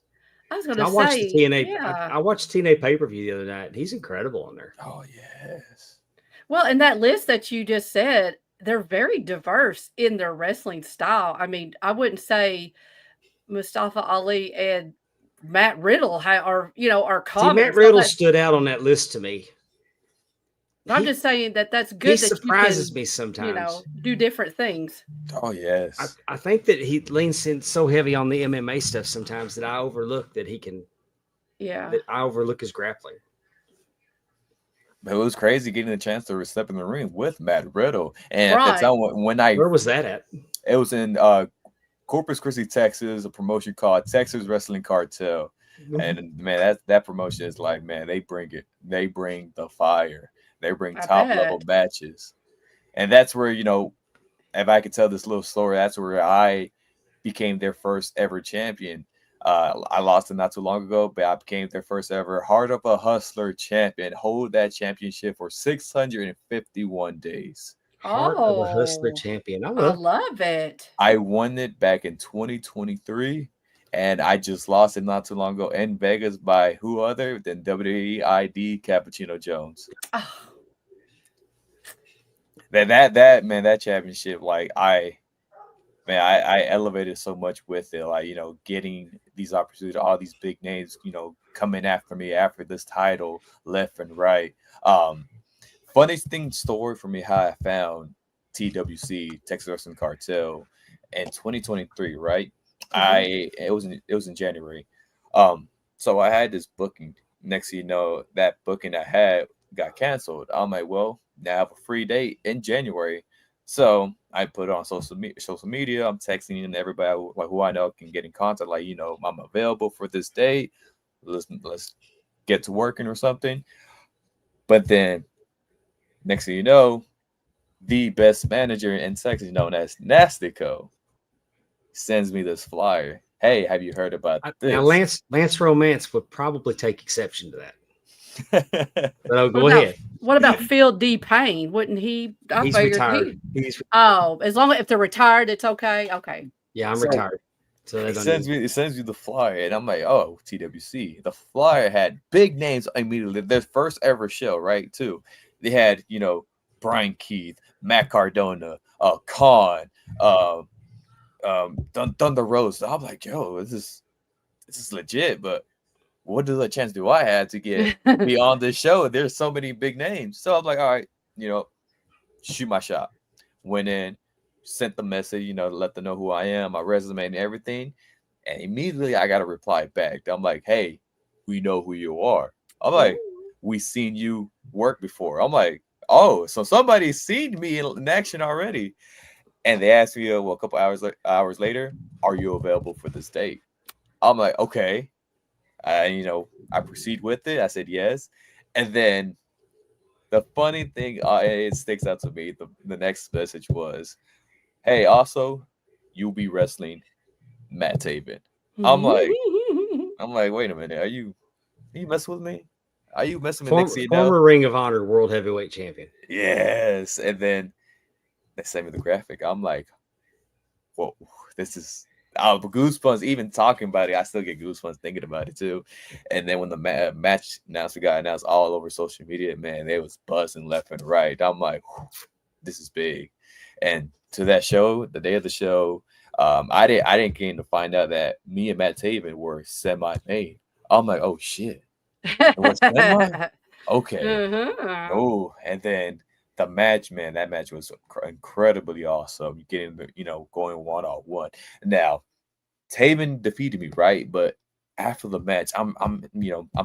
I was going to say, watched the TNA. Yeah. I watched TNA pay-per-view the other night. He's incredible on there. Oh yes. Well, in that list that you just said, they're very diverse in their wrestling style. I wouldn't say Mustafa Ali and Matt Riddle are common. See, Matt Riddle stood out on that list to me. I'm just saying that's good. He surprises me sometimes. Do different things. Oh yes. I think that he leans in so heavy on the MMA stuff sometimes that I overlook that he can. Yeah. That I overlook his grappling. But it was crazy getting the chance to step in the ring with Matt Riddle, and right. at the time where was that at? It was in Corpus Christi, Texas, a promotion called Texas Wrestling Cartel, and man, that promotion is like, man, they bring it. They bring the fire. They bring top level matches. And that's where, if I could tell this little story, that's where I became their first ever champion. I lost it not too long ago, but I became their first ever Heart of a Hustler champion. Hold that championship for 651 days. Heart of a Hustler champion. I love it. I won it back in 2023. And I just lost it not too long ago in Vegas by who other than WEID Cappuccino Jones. Oh. That championship, like I elevated so much with it, like, getting these opportunities, all these big names, coming after me after this title, left and right. Funniest story for me, how I found TWC, Texas Wrestling Cartel, in 2023, right? It was in January. So I had this booking. Next thing you know, that booking I had got canceled. I'm like, well, now I have a free date in January. So I put it on social media. I'm texting and everybody who I know can get in contact. Like, I'm available for this date. Let's get to working or something. But then next thing you know, the best manager in Texas, known as Nastico, sends me this flyer. Hey, have you heard about this? Now, Lance Romance would probably take exception to that. But go ahead. What about Phil D. Payne? Wouldn't he? He's retired. As long as if they're retired, it's okay. Okay. Yeah, I'm retired. So it sends me the flyer, and I'm like, oh, TWC. The flyer had big names immediately. Their first ever show, right? Too. They had, Brian Keith, Matt Cardona, Khan, Thunder Rose. So I'm like, yo, this is legit, but what chance do I have to be on this show? There's so many big names. So I'm like, all right, shoot my shot. Went in, sent the message, let them know who I am, my resume and everything. And immediately I got a reply back. I'm like, hey, we know who you are. I'm like, we seen you work before. I'm like, oh, so somebody's seen me in action already. And they asked me, a couple hours later, are you available for this date? I'm like, okay. I proceed with it. I said yes. And then the funny thing, it sticks out to me. The next message was, hey, also, you'll be wrestling Matt Taven. I'm like, wait a minute. Are you messing with me? Are you messing with Nick Cena? Former Ring of Honor World Heavyweight Champion. Yes. And then they sent me the graphic. I'm like, whoa, this is goosebumps. Even talking about it, I still get goosebumps thinking about it too. And then when the match announcer got announced all over social media, man, they was buzzing left and right. I'm like, this is big. And to that show, the day of the show, I didn't get to find out that me and Matt Taven were semi-main. I'm like, oh shit. Okay. Oh, and then the match, man, that match was incredibly awesome. Getting going 1-on-1. Now, Taven defeated me, right? But after the match, I'm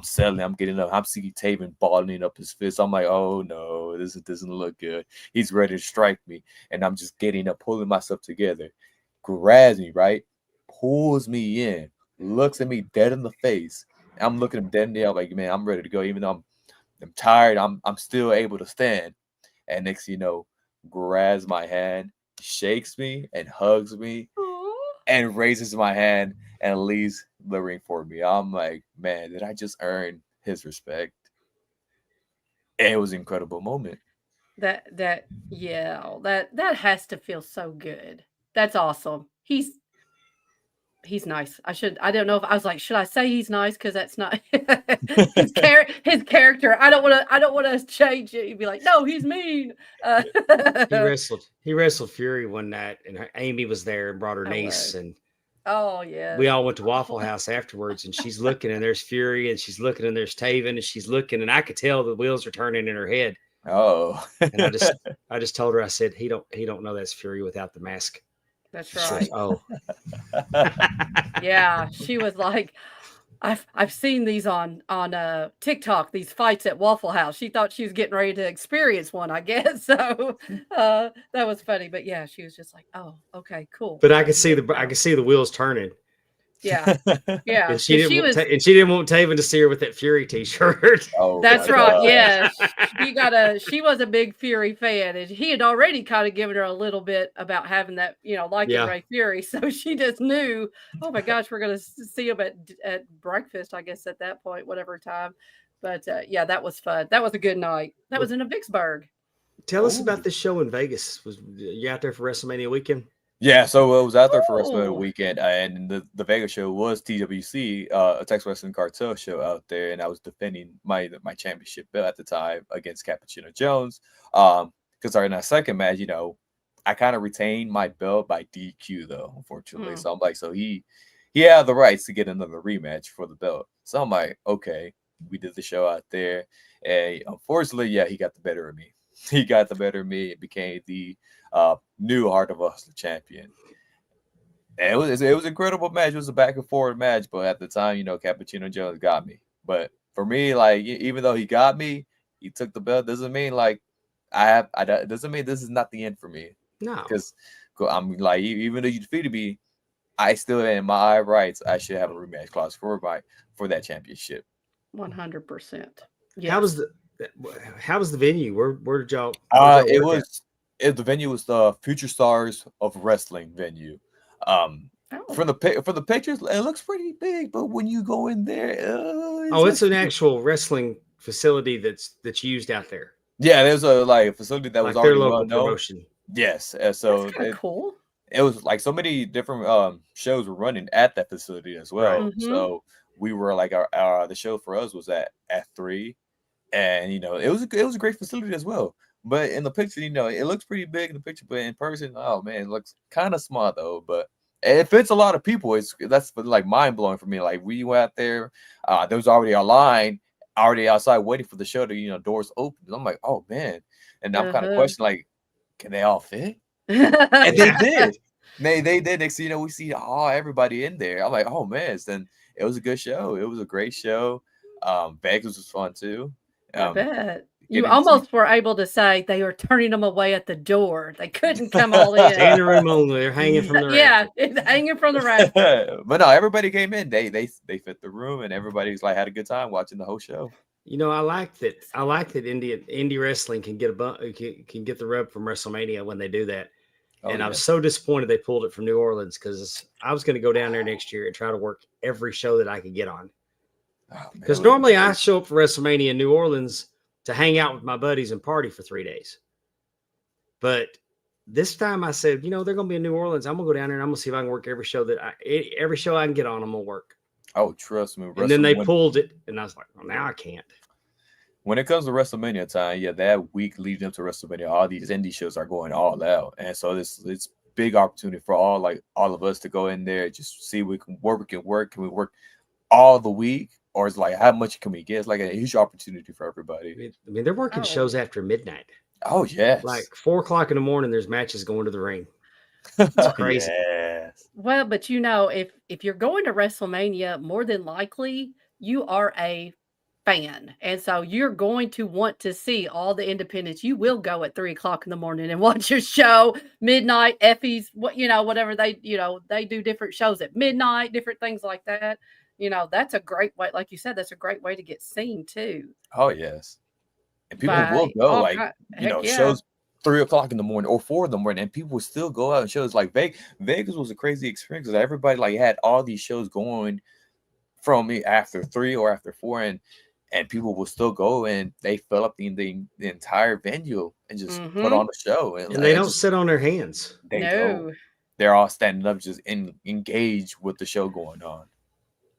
selling. I'm getting up. I'm seeing Taven balling up his fist. I'm like, oh no, this doesn't look good. He's ready to strike me, and I'm just getting up, pulling myself together. Grabs me, right? Pulls me in, looks at me dead in the face. I'm looking him dead in the eye, like, man, I'm ready to go. Even though I'm tired, I'm still able to stand. And next, grabs my hand, shakes me, and hugs me, and raises my hand and leaves the ring for me. I'm like, man, did I just earn his respect? And it was an incredible moment. That has to feel so good. That's awesome. He's nice. I don't know if I was like, should I say he's nice? Because that's not his character. I don't want to change it. He'd be like, no, he's mean. He wrestled Fury one night, and Amy was there and brought her niece, and yeah, we all went to Waffle House afterwards, and she's looking, and there's Fury, and she's looking, and there's Taven, and she's looking, and I could tell the wheels are turning in her head. Oh, and I just told her, I said, he don't know that's Fury without the mask. That's right. Oh, yeah. She was like, I've seen these on TikTok, these fights at Waffle House. She thought she was getting ready to experience one, I guess. So that was funny. But yeah, she was just like, oh, okay, cool. But I could see the wheels turning. Yeah, yeah. And she didn't want Taven to see her with that Fury T-shirt. Oh, that's right. Yeah, she was a big Fury fan, and he had already kind of given her a little bit about having that, liking Ray Fury. So she just knew, oh my gosh, we're gonna see him at breakfast, I guess at that point, whatever time. But yeah, that was fun. That was a good night. That was in a Vicksburg. Tell us about this show in Vegas. Was you out there for WrestleMania weekend? Yeah, so it was out there for WrestleMania weekend, and the Vegas show was TWC, a Texas Wrestling Cartel show out there, and I was defending my championship belt at the time against Cappuccino Jones. Because in our second match, I kind of retained my belt by DQ though, unfortunately. So I'm like, so he had the rights to get another rematch for the belt. So I'm like, okay, we did the show out there, and unfortunately, yeah, he got the better of me. He got the better of me and became the new Heart of a Hustler champion. And it was an incredible match. It was a back and forth match, but at the time, Cappuccino Jones got me. But for me, like, even though he got me, he took the belt. Doesn't mean like doesn't mean this is not the end for me. No, because I'm like, even though you defeated me, I still, in my rights, I should have a rematch clause for that championship. 100%. Yes. How was the venue? Where did y'all? The venue was the Future Stars of Wrestling venue. For the pictures, it looks pretty big, but when you go in there, it's an actual wrestling facility that's used out there. Yeah, there's a facility that was already their local promotion. Yes, so that's cool. It was like so many different shows were running at that facility as well. Right. So we were like the show for us was at 3. And it was a great facility as well. But in the picture, it looks pretty big in the picture, but in person, oh man, it looks kind of small though. But It fits a lot of people. That's like mind blowing for me. Like we went out there, there was already a line already outside waiting for the show to doors open. I'm like, oh man, and I'm kind of Uh-huh. questioning like, can they all fit? And they did. They did. Next thing you know, we see everybody in there. I'm like, oh man. Then it was a good show. It was a great show. Vegas was fun too. I bet. You Getting to see almost were able to say they were turning them away at the door. They couldn't come all in. Standing room only. They're hanging from the Yeah, rafters. it's hanging from the rafters. but no, everybody came in. They fit the room, and everybody's like had a good time watching the whole show. I like that. I like that indie wrestling can get can get the rub from WrestleMania when they do that. And I was so disappointed they pulled it from New Orleans because I was going to go down there next year and try to work every show that I could get on. Because normally I show up for WrestleMania in New Orleans to hang out with my buddies and party for 3 days. But this time I said, they're going to be in New Orleans. I'm going to go down there and I'm going to see if I can work every show I can get on. I'm going to work. Oh, trust me. And then they pulled it, and I was like, well, now I can't. When it comes to WrestleMania time, that week leading up to WrestleMania, all these indie shows are going all out, and so it's big opportunity for all of us to go in there, just see we can work. Can we work all the week, or is like how much can we get? It's like a huge opportunity for everybody. I mean, they're working shows after midnight. Oh yes, like 4:00 in the morning. There's matches going to the ring. It's crazy. Yes. Well, but if you're going to WrestleMania, more than likely you are a fan, and so you're going to want to see all the independents. You will go at 3:00 in the morning and watch your show midnight. Effie's, whatever they do different shows at midnight, different things like that. That's a great way. Like you said, that's a great way to get seen too. Oh yes, and people will go shows 3:00 in the morning or 4 in the morning, and people will still go out and shows. Like Vegas was a crazy experience because everybody had all these shows going from me after 3 or after 4, and people will still go and they fill up the entire venue and just put on the show. And they don't sit on their hands. They're all standing up, just engaged with the show going on.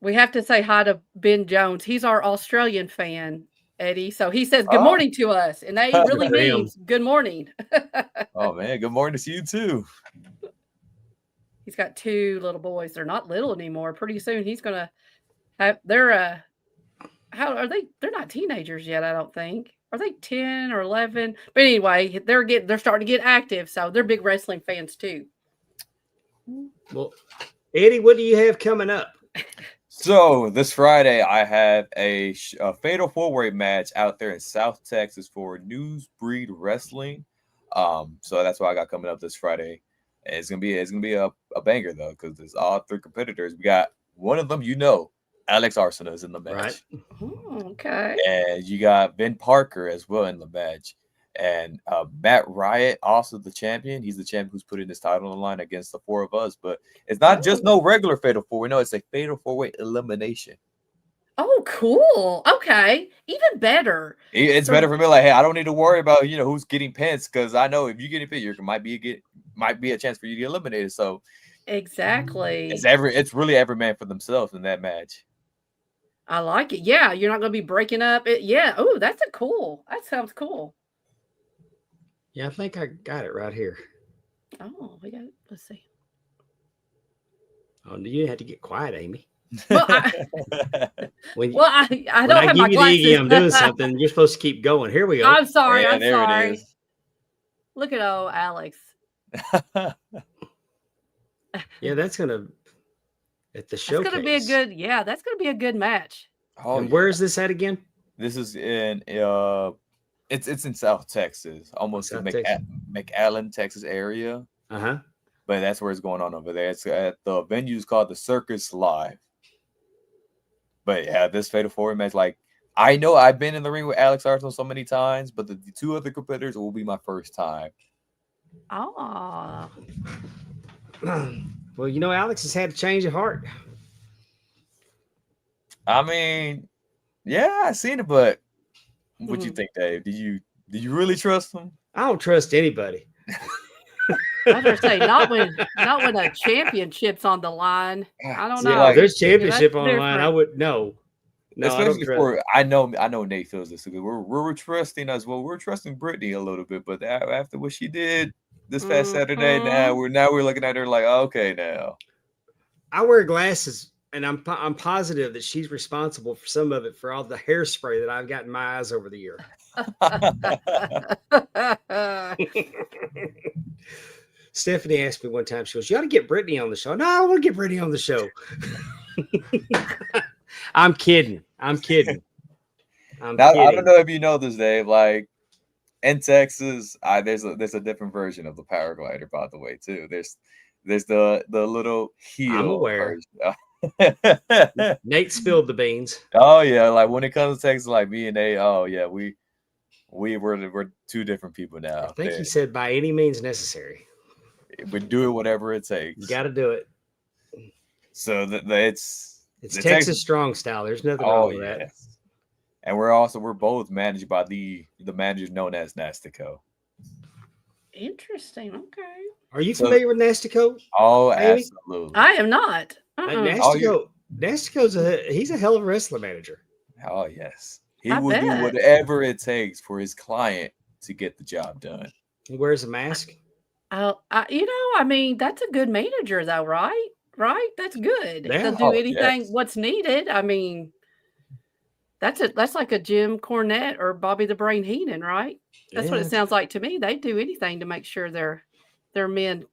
We have to say hi to Ben Jones. He's our Australian fan, Eddie. So he says good morning to us, and that really means good morning. Oh man, good morning to you too. He's got 2 little boys. They're not little anymore. Pretty soon he's gonna have how are they? They're not teenagers yet, I don't think. Are they 10 or 11? But anyway, they're starting to get active, so they're big wrestling fans too. Well, Eddie, what do you have coming up? So this Friday, I have a fatal 4-way match out there in South Texas for Newsbreed Wrestling. So that's what I got coming up this Friday. And it's gonna be a banger though, because there's all 3 competitors. We got one of them, Alex Arsenault is in the match. Right. Oh, okay. And you got Ben Parker as well in the match. And Matt Riot, also the champion. He's the champion who's putting this title on the line against the 4 of us. But it's not just no regular fatal 4-way. No, it's a fatal 4-way elimination. Oh, cool. Okay. Even better. It's better for me. Like, hey, I don't need to worry about who's getting pins, because I know if you get pinned, might be a chance for you to get eliminated. So exactly. It's really every man for themselves in that match. I like it. Yeah, you're not going to be breaking up. Oh, that sounds cool. Yeah, I think I got it right here. Oh, we got it. Let's see. Oh, you had to get quiet, Amy. Well, I don't have my glasses. I'm doing something. You're supposed to keep going. Here we go. I'm sorry. Yeah, I'm there sorry. It is. Look at Alex. Yeah, that's gonna at the showcase. That's gonna be a good match. Oh, and where is this at again? This is in it's in South Texas, almost in McAllen, Texas area. Uh-huh. But that's where it's going on over there. It's at the venue's called the Circus Live. But yeah, this fatal 4-way match, like, I know I've been in the ring with Alex Arsenault so many times, but the 2 other competitors will be my first time. Oh. Well, Alex has had a change of heart. I mean, yeah, I seen it, but what you think, Dave? Did you really trust him? I don't trust anybody. I was gonna say not when a championship's on the line. I don't know. Like, there's championship on the line. I would no. Especially I know Nate feels this because we're trusting as well. We're trusting Brittany a little bit, but after what she did this past Saturday, now we're looking at her like, okay, now. I wear glasses, and I'm positive that she's responsible for some of it for all the hairspray that I've got in my eyes over the year. Stephanie asked me one time, she goes, "You ought to get Brittany on the show." No, I don't want to get Brittany on the show. I'm kidding. I'm kidding. Now, I don't know if you know this, Dave. Like in Texas, there's a different version of the paraglider, by the way, too. There's the little heel. I'm aware. Version. Nate spilled the beans. Oh yeah, like when it comes to Texas, like me and Nate, oh yeah, we're two different people now. I think he said by any means necessary. We do it whatever it takes. You got to do it. So it's Texas strong style. There's nothing wrong with that. And we're both managed by the manager known as Nastico. Interesting. Okay. Are you familiar with Nastico? Oh, Amy? absolutely. I am not. Nastico's he's a hell of a wrestling manager. Oh yes, he will do whatever it takes for his client to get the job done. He wears a mask. I mean, that's a good manager, though, right? Right? That's good. Yeah. They'll do anything what's needed. I mean, that's like a Jim Cornette or Bobby the Brain Heenan, right? That's what it sounds like to me. They do anything to make sure their men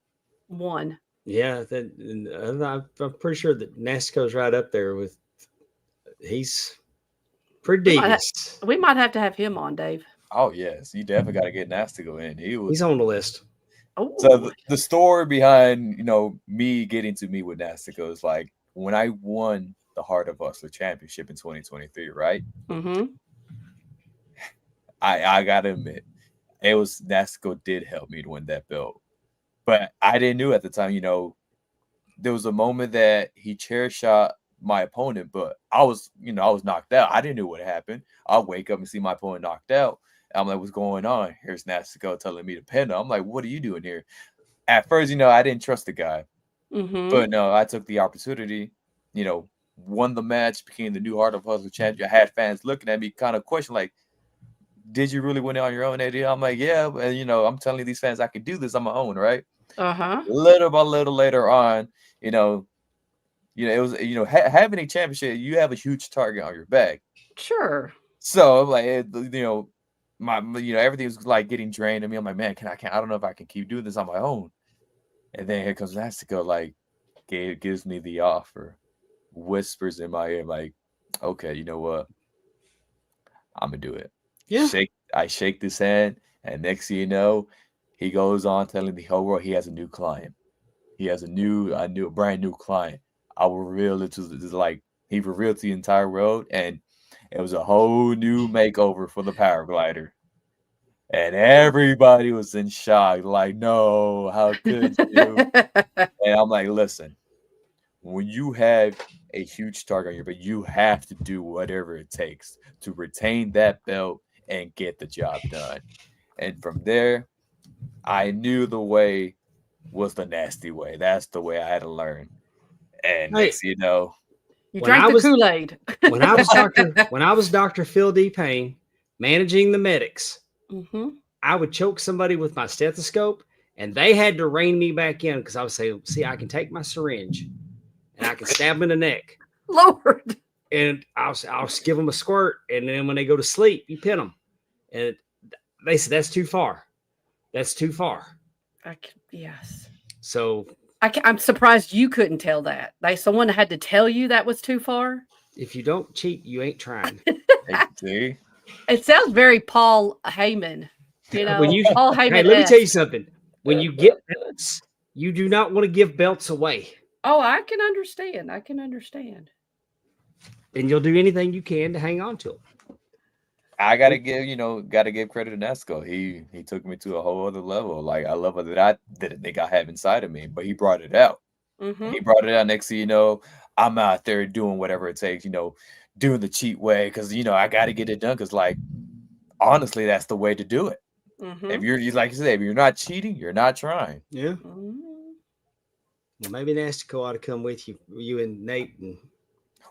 won. Yeah, I'm pretty sure that Nastico's right up there with. He's pretty devious. We might have to have him on, Dave. Oh yes, you definitely got to get Nastico in. He's on the list. Oh. So the story behind me getting to meet with Nastico is like when I won the Heart of Hustler Championship in 2023, right? Mm-hmm. I gotta admit, it was Nastico did help me to win that belt, but I didn't know at the time. There was a moment that he chair shot my opponent, but I was knocked out. I didn't know what happened. I'll wake up and see my opponent knocked out. I'm like, what's going on? Here's Nastico telling me to pin him. I'm like, what are you doing here? At first, I didn't trust the guy. Mm-hmm. But no, I took the opportunity, won the match, became the new Heart of Hustler champion. I had fans looking at me kind of question, like, did you really win it on your own, Eddie? I'm like, yeah. And, I'm telling these fans I could do this on my own, right? Uh-huh. Little by little later on, it was, having a championship, you have a huge target on your back. Sure. So, like, everything was like getting drained. I'm like, man, I don't know if I can keep doing this on my own. And then here comes Nastico, like, gives me the offer, whispers in my ear, like, okay, you know what? I'm gonna do it. Yeah. I shake this hand, and next thing you know, he goes on telling the whole world he has a new client. He has a brand new client. I will reveal it he revealed to the entire world, and it was a whole new makeover for the paraglider. And everybody was in shock, like, no, how could you? And I'm like, listen, when you have a huge target on your back, you have to do whatever it takes to retain that belt and get the job done. And from there, I knew the way was the nasty way. That's the way I had to learn. And next, you drank the Kool-Aid. when I was Dr. Phil D. Payne managing the medics, mm-hmm. I would choke somebody with my stethoscope, and they had to rein me back in because I would say, see, I can take my syringe and I can stab them in the neck. Lord. And I'll give them a squirt, and then when they go to sleep, you pin them. And they said, that's too far. That's too far. Yes. So I'm surprised you couldn't tell that. Someone had to tell you that was too far. If you don't cheat, you ain't trying. See? It sounds very Paul Heyman. Paul Heyman. Hey, let me tell you something. When you get belts, you do not want to give belts away. Oh, I can understand. And you'll do anything you can to hang on to them. I gotta give credit to Nesco. He took me to a whole other level. Like, I love it that I didn't think I have inside of me, but he brought it out. Mm-hmm. He brought it out. Next thing you know, I'm out there doing whatever it takes, doing the cheat way, because I gotta get it done. Because, like, honestly, that's the way to do it. Mm-hmm. If you're like you said, if you're not cheating, you're not trying. Yeah. Mm-hmm. Well, maybe Nastico ought to come with you and Nate. And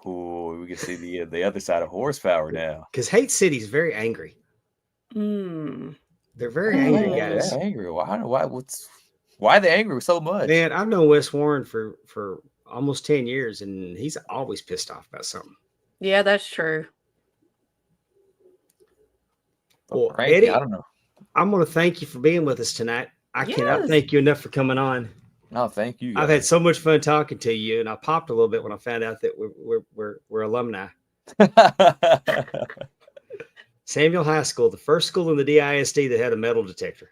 we can see the other side of horsepower now. Because Hate City's very angry. Mm. They're very angry guys. They're angry. Why are they angry so much? Man, I've known Wes Warren for almost 10 years, and he's always pissed off about something. Yeah, that's true. Well, Frankie, Eddie, I don't know. I'm going to thank you for being with us tonight. I cannot Yes. thank you enough for coming on. No, thank you. I've had so much fun talking to you, and I popped a little bit when I found out that we're alumni. Samuel High School, the first school in the DISD that had a metal detector.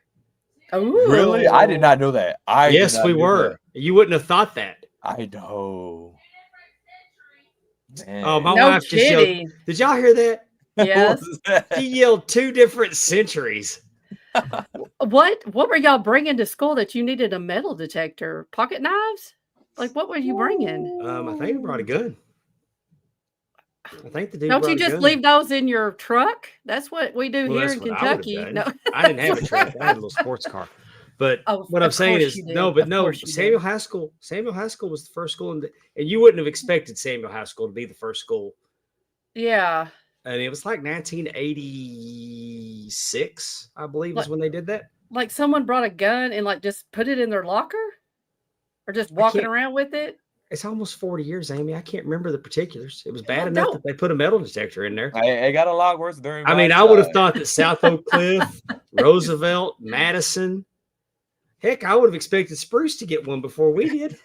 Oh, Really? I did not know that. Yes, we were. You wouldn't have thought that. I know. Man. Oh, my No wife just yelled. kidding. Did y'all hear that? Yes. What was that? She yelled 2 different centuries. What were y'all bringing to school that you needed a metal detector? Pocket knives? Like, what were you bringing? I think he brought a gun. I think the dude Don't brought you a just gun. leave those in your truck? That's what we do Well, here that's in what I would've Kentucky. done. No, I didn't have a truck. I had a little sports car. But Oh, what I'm of saying course is you did. no, but Of no, course you did. Samuel High School was the first school and you wouldn't have expected Samuel High School to be the first school. Yeah. And it was like 1986, I believe, is What? when they did that. Like someone brought a gun and like just put it in their locker? Or just walking can't- around with it? It's almost 40 years, Amy. I can't remember the particulars. It was bad Well, enough don't. that they put a metal detector in there. It got a lot worse during. I mean, my I would have time. thought that South Oak Cliff, Roosevelt, Madison, heck, I would have expected Spruce to get one before we did.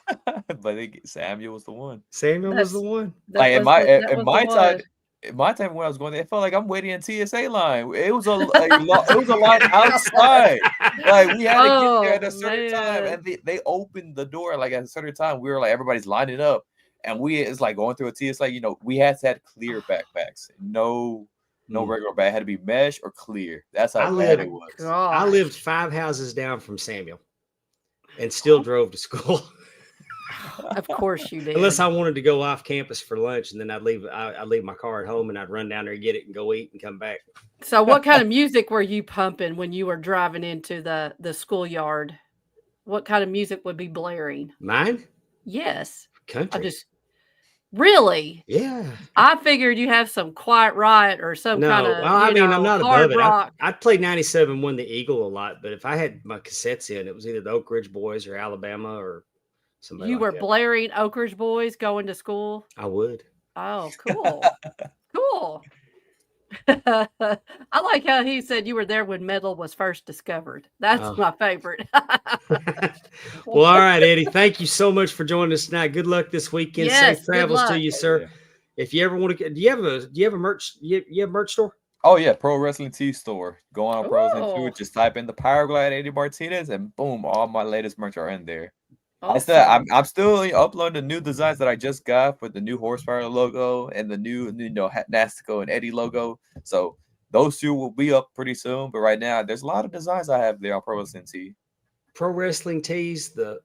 But Samuel was the one. Samuel was the one. That Like in was my the- that in was my the time, one. in my time when I was going there, it felt like I'm waiting in TSA line. It was it was a line outside. Like we had to get there at a certain time, man. and they opened the door like at a certain time. We were like everybody's lining up, and it's like going through a TSA. You know, we had to have clear backpacks. No regular bag. It had to be mesh or clear. That's how bad it was. I lived 5 houses down from Samuel and still drove to school. Of course you did. Unless I wanted to go off campus for lunch, and then I'd leave my car at home and I'd run down there, get it, and go eat and come back. So what kind of music were you pumping when you were driving into the schoolyard? What kind of music would be blaring? Mine? Yes. Country. Really? Yeah. I figured you have some Quiet Riot or some No, kind of well, I mean, I'm not hard above it. rock. I'd play 97 Won the Eagle a lot, but if I had my cassettes in, it was either the Oak Ridge Boys or Alabama or somebody You like were that. blaring Oak Ridge Boys going to school? I would. Oh, cool. Cool. I like how he said you were there when metal was first discovered. That's Oh. my favorite. Well, all right, Eddie. Thank you so much for joining us tonight. Good luck this weekend. Yes, Safe good travels to luck. you, sir. Yeah. If you ever want to, do you have a merch? You have a merch store? Oh yeah, Pro Wrestling Tee Store. Go on Pro Wrestling Ooh. Tee. Just type in the Powerglide Eddie Martinez, and boom, all my latest merch are in there. Awesome. I'm still uploading the new designs that I just got with the new Horsepower logo and the new Nastico and Eddie logo. So those 2 will be up pretty soon. But right now, there's a lot of designs I have there on Pro Wrestling Tee. Pro Wrestling Tees. That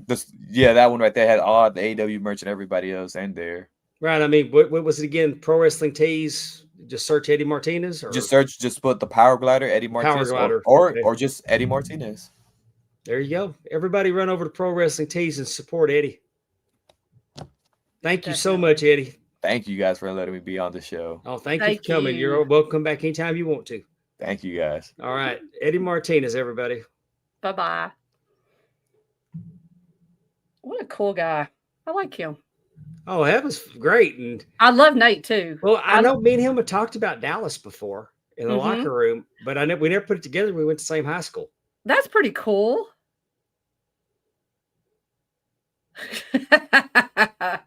one right there had all the AW merch and everybody else in there. Right. I mean, what was it again? Pro Wrestling Tees. Just search Eddie Martinez, or Just put the Power Glider Eddie Martinez, Glider, or okay. or just Eddie Martinez. there you go. Everybody, run over to Pro Wrestling Tees and support Eddie. Thank you so much, Eddie. Thank you guys for letting me be on the show. Oh, thank you Thank for coming. you. You're welcome back anytime you want to. Thank you guys. All right, Eddie Martinez, everybody. Bye-bye. What a cool guy. I like him. Oh, that was great. And I love Nate too. well, I know me and him had talked about Dallas before in the Mhm. locker room, but we never put it together. We went to the same high school. That's pretty cool.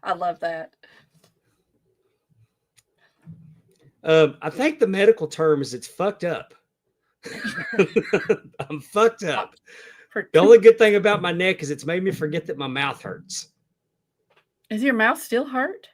I love that. I think the medical term is it's fucked up. I'm fucked up. The only good thing about my neck is it's made me forget that my mouth hurts. Is your mouth still hurt?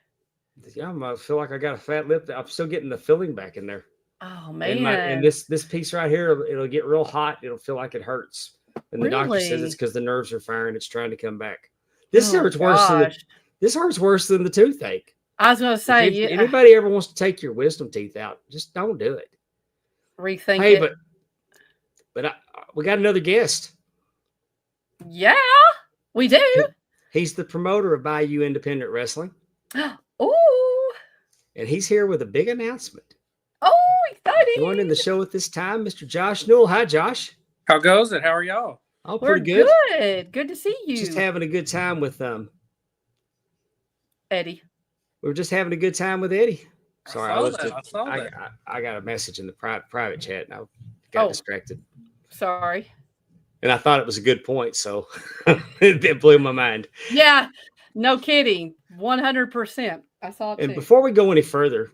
Yeah, I feel like I got a fat lip. I'm still getting the filling back in there. Oh And, man. this piece right here, it'll get real hot. It'll feel like it hurts. And the doctor says Really? it's because the nerves are firing. It's trying to come back. This Oh, hurts worse than gosh. this hurts worse than the toothache. I was gonna say If anybody ever wants to take your wisdom teeth out, just don't do it. rethink Hey, it. but we got another guest. Yeah, we do. He's the promoter of Bayou Independent Wrestling, Oh, and he's here with a big announcement. exciting. Joining the show at this time, Mr. Josh Newell. Hi, Josh. How goes it? How are y'all? Oh, We're pretty good. good. Good to see you. Just having a good time with Eddie. We were just having a good time with Eddie. Sorry, I saw that. I got a message in the private chat and I got distracted. Sorry. And I thought it was a good point, so it blew my mind. Yeah, no kidding. 100%. I saw it too. And before we go any further,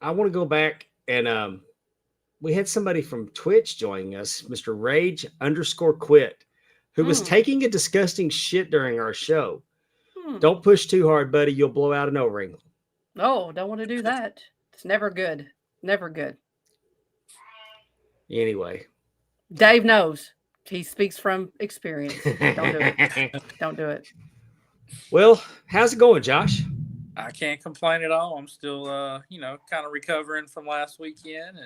I want to go back and we had somebody from Twitch joining us, Mr. Rage_Quit, who was taking a disgusting shit during our show. Don't push too hard, buddy. You'll blow out an O-ring. No, don't want to do that. It's never good. Never good. Anyway. Dave knows. He speaks from experience. Don't do it. Don't do it. Well, how's it going, Josh? I can't complain at all. I'm still, kind of recovering from last weekend,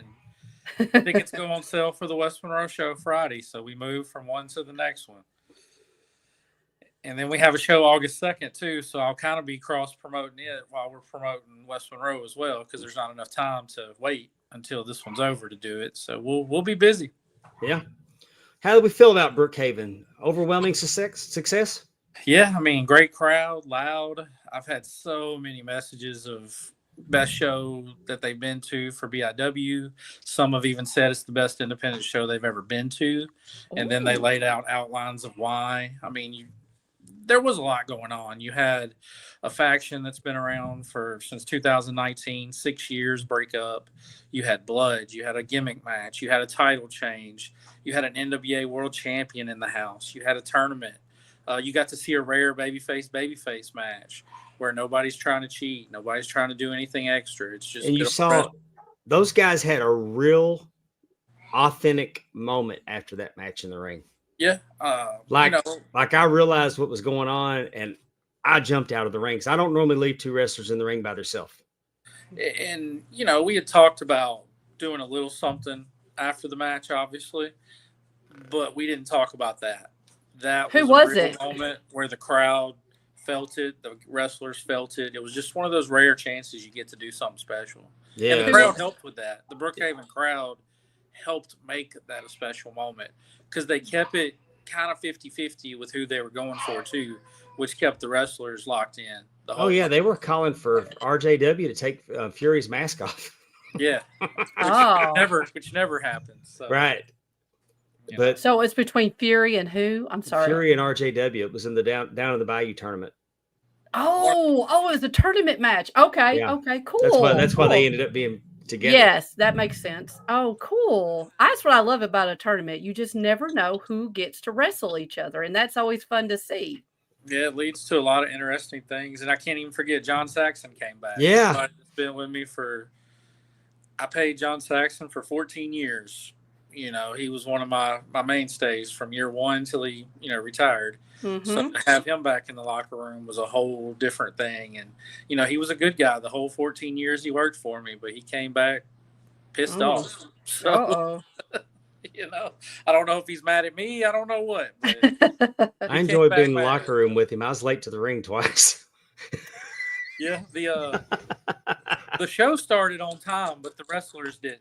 and tickets go on sale for the West Monroe show Friday, so we move from one to the next one. And then we have a show August 2nd, too, so I'll kind of be cross-promoting it while we're promoting West Monroe as well, because there's not enough time to wait until this one's over to do it. So we'll be busy. Yeah. How do we feel about Brookhaven? Overwhelming success? Yeah, I mean, great crowd, loud. I've had so many messages of best show that they've been to for BIW. Some have even said it's the best independent show they've ever been to. And then they laid out outlines of why. I mean, there was a lot going on. You had a faction that's been around since 2019, 6 years, break up. You had blood. You had a gimmick match. You had a title change. You had an NWA world champion in the house. You had a tournament. You got to see a rare babyface match where nobody's trying to cheat. Nobody's trying to do anything extra. It's just. And you saw those guys had a real authentic moment after that match in the ring. Yeah. Like I realized what was going on and I jumped out of the ring because I don't normally leave two wrestlers in the ring by themselves. And, we had talked about doing a little something after the match, obviously, but we didn't talk about that. That was a moment where the crowd felt it, the wrestlers felt it. It was just one of those rare chances you get to do something special. Yeah, and the crowd helped with that. The Brookhaven crowd helped make that a special moment because they kept it kind of 50-50 with who they were going for too, which kept the wrestlers locked in. They were calling for RJW to take Fury's mask off. Yeah, which never happens. So. Right. But so it's between Fury and who? I'm sorry. Fury and RJW. It was in the down in the Bayou tournament. Oh, it was a tournament match. Okay, yeah. Okay, cool. That's why they ended up being together. Yes, that makes sense. Oh, cool. That's what I love about a tournament. You just never know who gets to wrestle each other, and that's always fun to see. Yeah, it leads to a lot of interesting things, and I can't even forget John Saxon came back. Yeah, it's been with me I paid John Saxon for 14 years. He was one of my mainstays from year one till he, retired. Mm-hmm. So to have him back in the locker room was a whole different thing. And, he was a good guy the whole 14 years he worked for me, but he came back pissed off. So, I don't know if he's mad at me. I don't know what. But I enjoyed being in the locker room with him. I was late to the ring twice. Yeah. The show started on time, but the wrestlers didn't.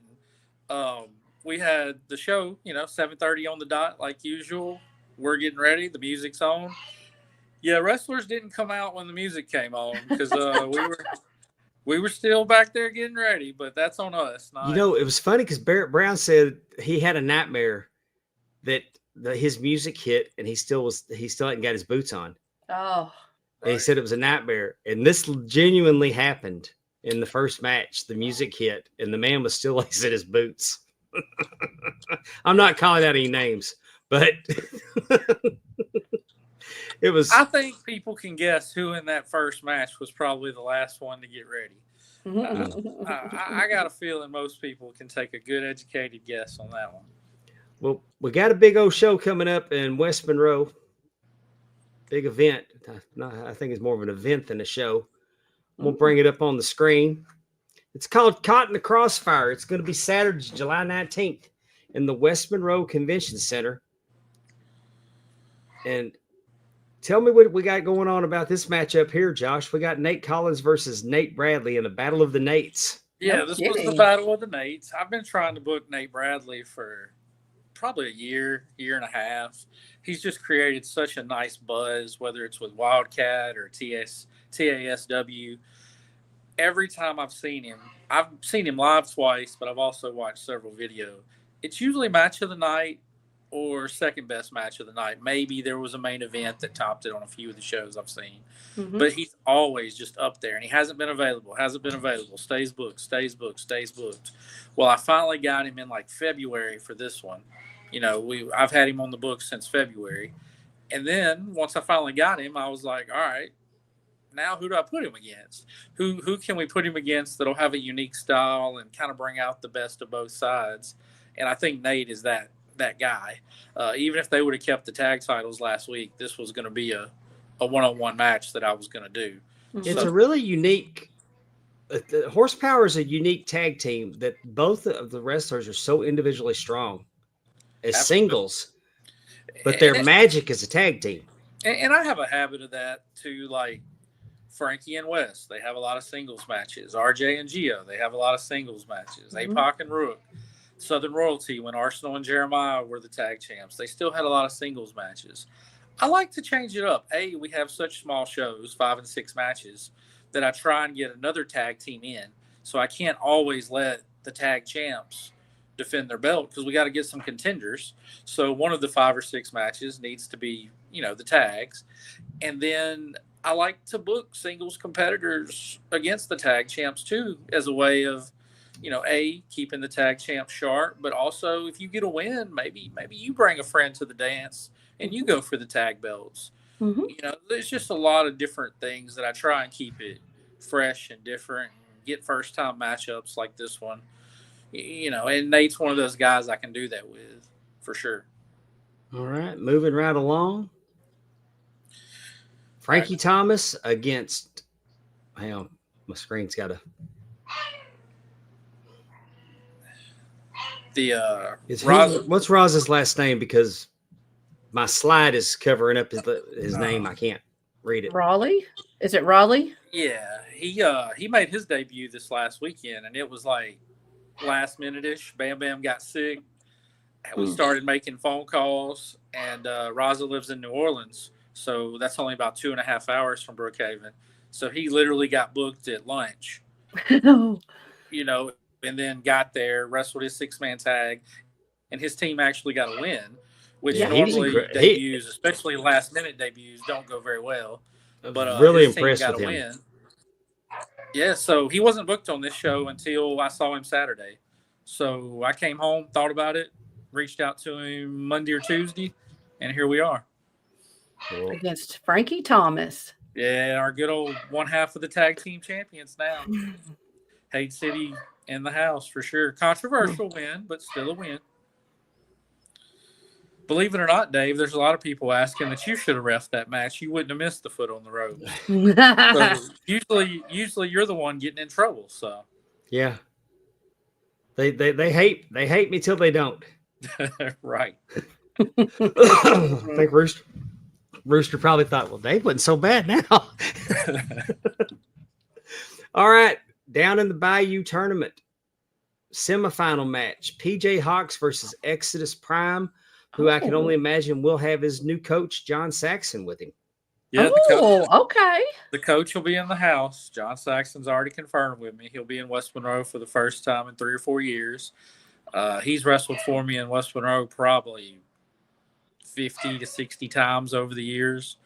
We had the show, 7:30 on the dot, like usual. We're getting ready. The music's on. Yeah, wrestlers didn't come out when the music came on because we were still back there getting ready. But that's on us. It was funny because Barrett Brown said he had a nightmare that his music hit and he still hadn't got his boots on. Oh, and he said it was a nightmare, and this genuinely happened in the first match. The music hit, and the man was still lacing his boots. I'm not calling out any names, but it was. I think people can guess who in that first match was probably the last one to get ready. I got a feeling most people can take a good educated guess on that one. Well, we got a big old show coming up in West Monroe. Big event. I think it's more of an event than a show. We'll bring it up on the screen. It's called Caught in the Crossfire. It's going to be Saturday, July 19th in the West Monroe Convention Center. And tell me what we got going on about this matchup here, Josh. We got Nate Collins versus Nate Bradley in the Battle of the Nates. Yeah, this was the Battle of the Nates. I've been trying to book Nate Bradley for probably a year and a half. He's just created such a nice buzz, whether it's with Wildcat or TASW. Every time I've seen him live twice, but I've also watched several videos. It's usually match of the night or second best match of the night. Maybe there was a main event that topped it on a few of the shows I've seen. Mm-hmm. But he's always just up there, and he hasn't been available, stays booked. Well, I finally got him in like February for this one. I've had him on the books since February. And then once I finally got him, I was like, all right, now who do I put him against? Who can we put him against that'll have a unique style and kind of bring out the best of both sides? And I think Nate is that guy. Even if they would have kept the tag titles last week, this was going to be a one-on-one match that I was going to do. It's a really unique Horsepower is a unique tag team that both of the wrestlers are so individually strong as singles, but their magic is a tag team. And I have a habit of that too, like Frankie and Wes, they have a lot of singles matches. RJ and Gio, they have a lot of singles matches. APOC and Rook. Southern Royalty, when Arsenal and Jeremiah were the tag champs, they still had a lot of singles matches. I like to change it up. We have such small shows, 5 and 6 matches, that I try and get another tag team in. So I can't always let the tag champs defend their belt because we got to get some contenders. So one of the 5 or 6 matches needs to be, the tags. And then I like to book singles competitors against the tag champs too, as a way of, keeping the tag champs sharp, but also if you get a win, maybe you bring a friend to the dance and you go for the tag belts. Mm-hmm. There's just a lot of different things that I try and keep it fresh and different, and get first time matchups like this one, and Nate's one of those guys I can do that with for sure. All right. Moving right along. Frankie Thomas against, hang on, my screen's got to. What's Roz's last name? Because my slide is covering up his name. I can't read it. Raleigh? Is it Raleigh? Yeah, he made his debut this last weekend, and it was like last minute-ish. Bam Bam got sick. We started making phone calls, and Raza lives in New Orleans, so that's only about 2.5 hours from Brookhaven. So he literally got booked at lunch, and then got there, wrestled his 6-man tag, and his team actually got a win, which normally debuts, especially last-minute debuts, don't go very well. But really impressed with him. Win. Yeah, so he wasn't booked on this show until I saw him Saturday. So I came home, thought about it, reached out to him Monday or Tuesday, and here we are. Cool. Against Frankie Thomas. Yeah, our good old one half of the tag team champions now. Hate City in the house for sure. Controversial win, but still a win. Believe it or not, Dave, there's a lot of people asking that you should have reffed that match. You wouldn't have missed the foot on the rope. So usually you're the one getting in trouble. So yeah, they hate me till they don't. Right. I think Rooster probably thought, well, Dave wasn't so bad now. All right, down in the Bayou tournament, semifinal match: PJ Hawks versus Exodus Prime, who I can only imagine will have his new coach, John Saxon, with him. Yeah, okay. The coach will be in the house. John Saxon's already confirmed with me. He'll be in West Monroe for the first time in 3 or 4 years. He's wrestled for me in West Monroe probably 50 to 60 times over the years.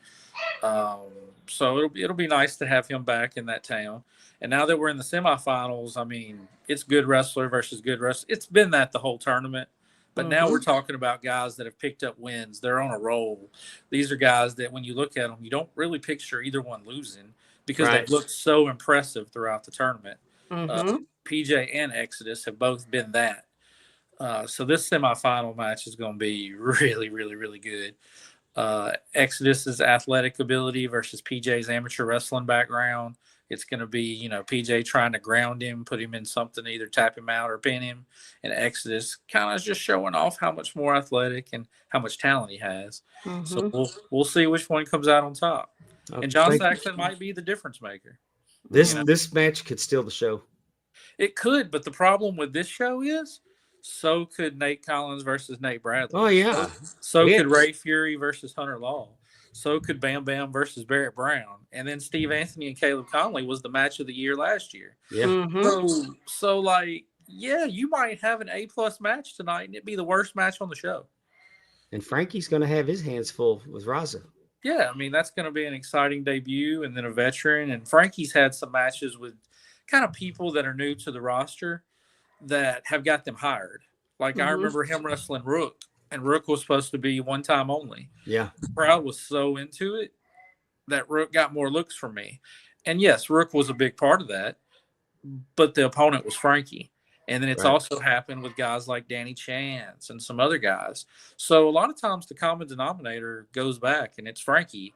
So it'll be nice to have him back in that town. And now that we're in the semifinals, I mean, it's good wrestler versus good wrestler. It's been that the whole tournament. But now we're talking about guys that have picked up wins. They're on a roll. These are guys that when you look at them, you don't really picture either one losing because they've looked so impressive throughout the tournament. PJ and Exodus have both been that. So this semifinal match is going to be really, really, really good. Exodus's athletic ability versus PJ's amateur wrestling background. It's going to be, PJ trying to ground him, put him in something, either tap him out or pin him. And Exodus kind of just showing off how much more athletic and how much talent he has. So we'll see which one comes out on top. And John Saxon might be the difference maker. This match could steal the show. It could, but the problem with this show is So could Nate Collins versus Nate Bradley. Oh yeah. So Yeah. could Ray Fury versus Hunter Law. So could Bam Bam versus Barrett Brown. And then Steve Anthony and Caleb Conley was the match of the year last year. Yeah. Mhm. So like, yeah, you might have an A+ match tonight and it'd be the worst match on the show. And Frankie's going to have his hands full with Raza. Yeah, I mean, that's going to be an exciting debut and then a veteran. And Frankie's had some matches with kind of people that are new to the roster that have got them hired. Like I remember him wrestling Rook, and Rook was supposed to be one time only. Yeah. The crowd was so into it that Rook got more looks from me. And yes, Rook was a big part of that, but the opponent was Frankie. And then it's also happened with guys like Danny Chance and some other guys. So a lot of times the common denominator goes back, and it's Frankie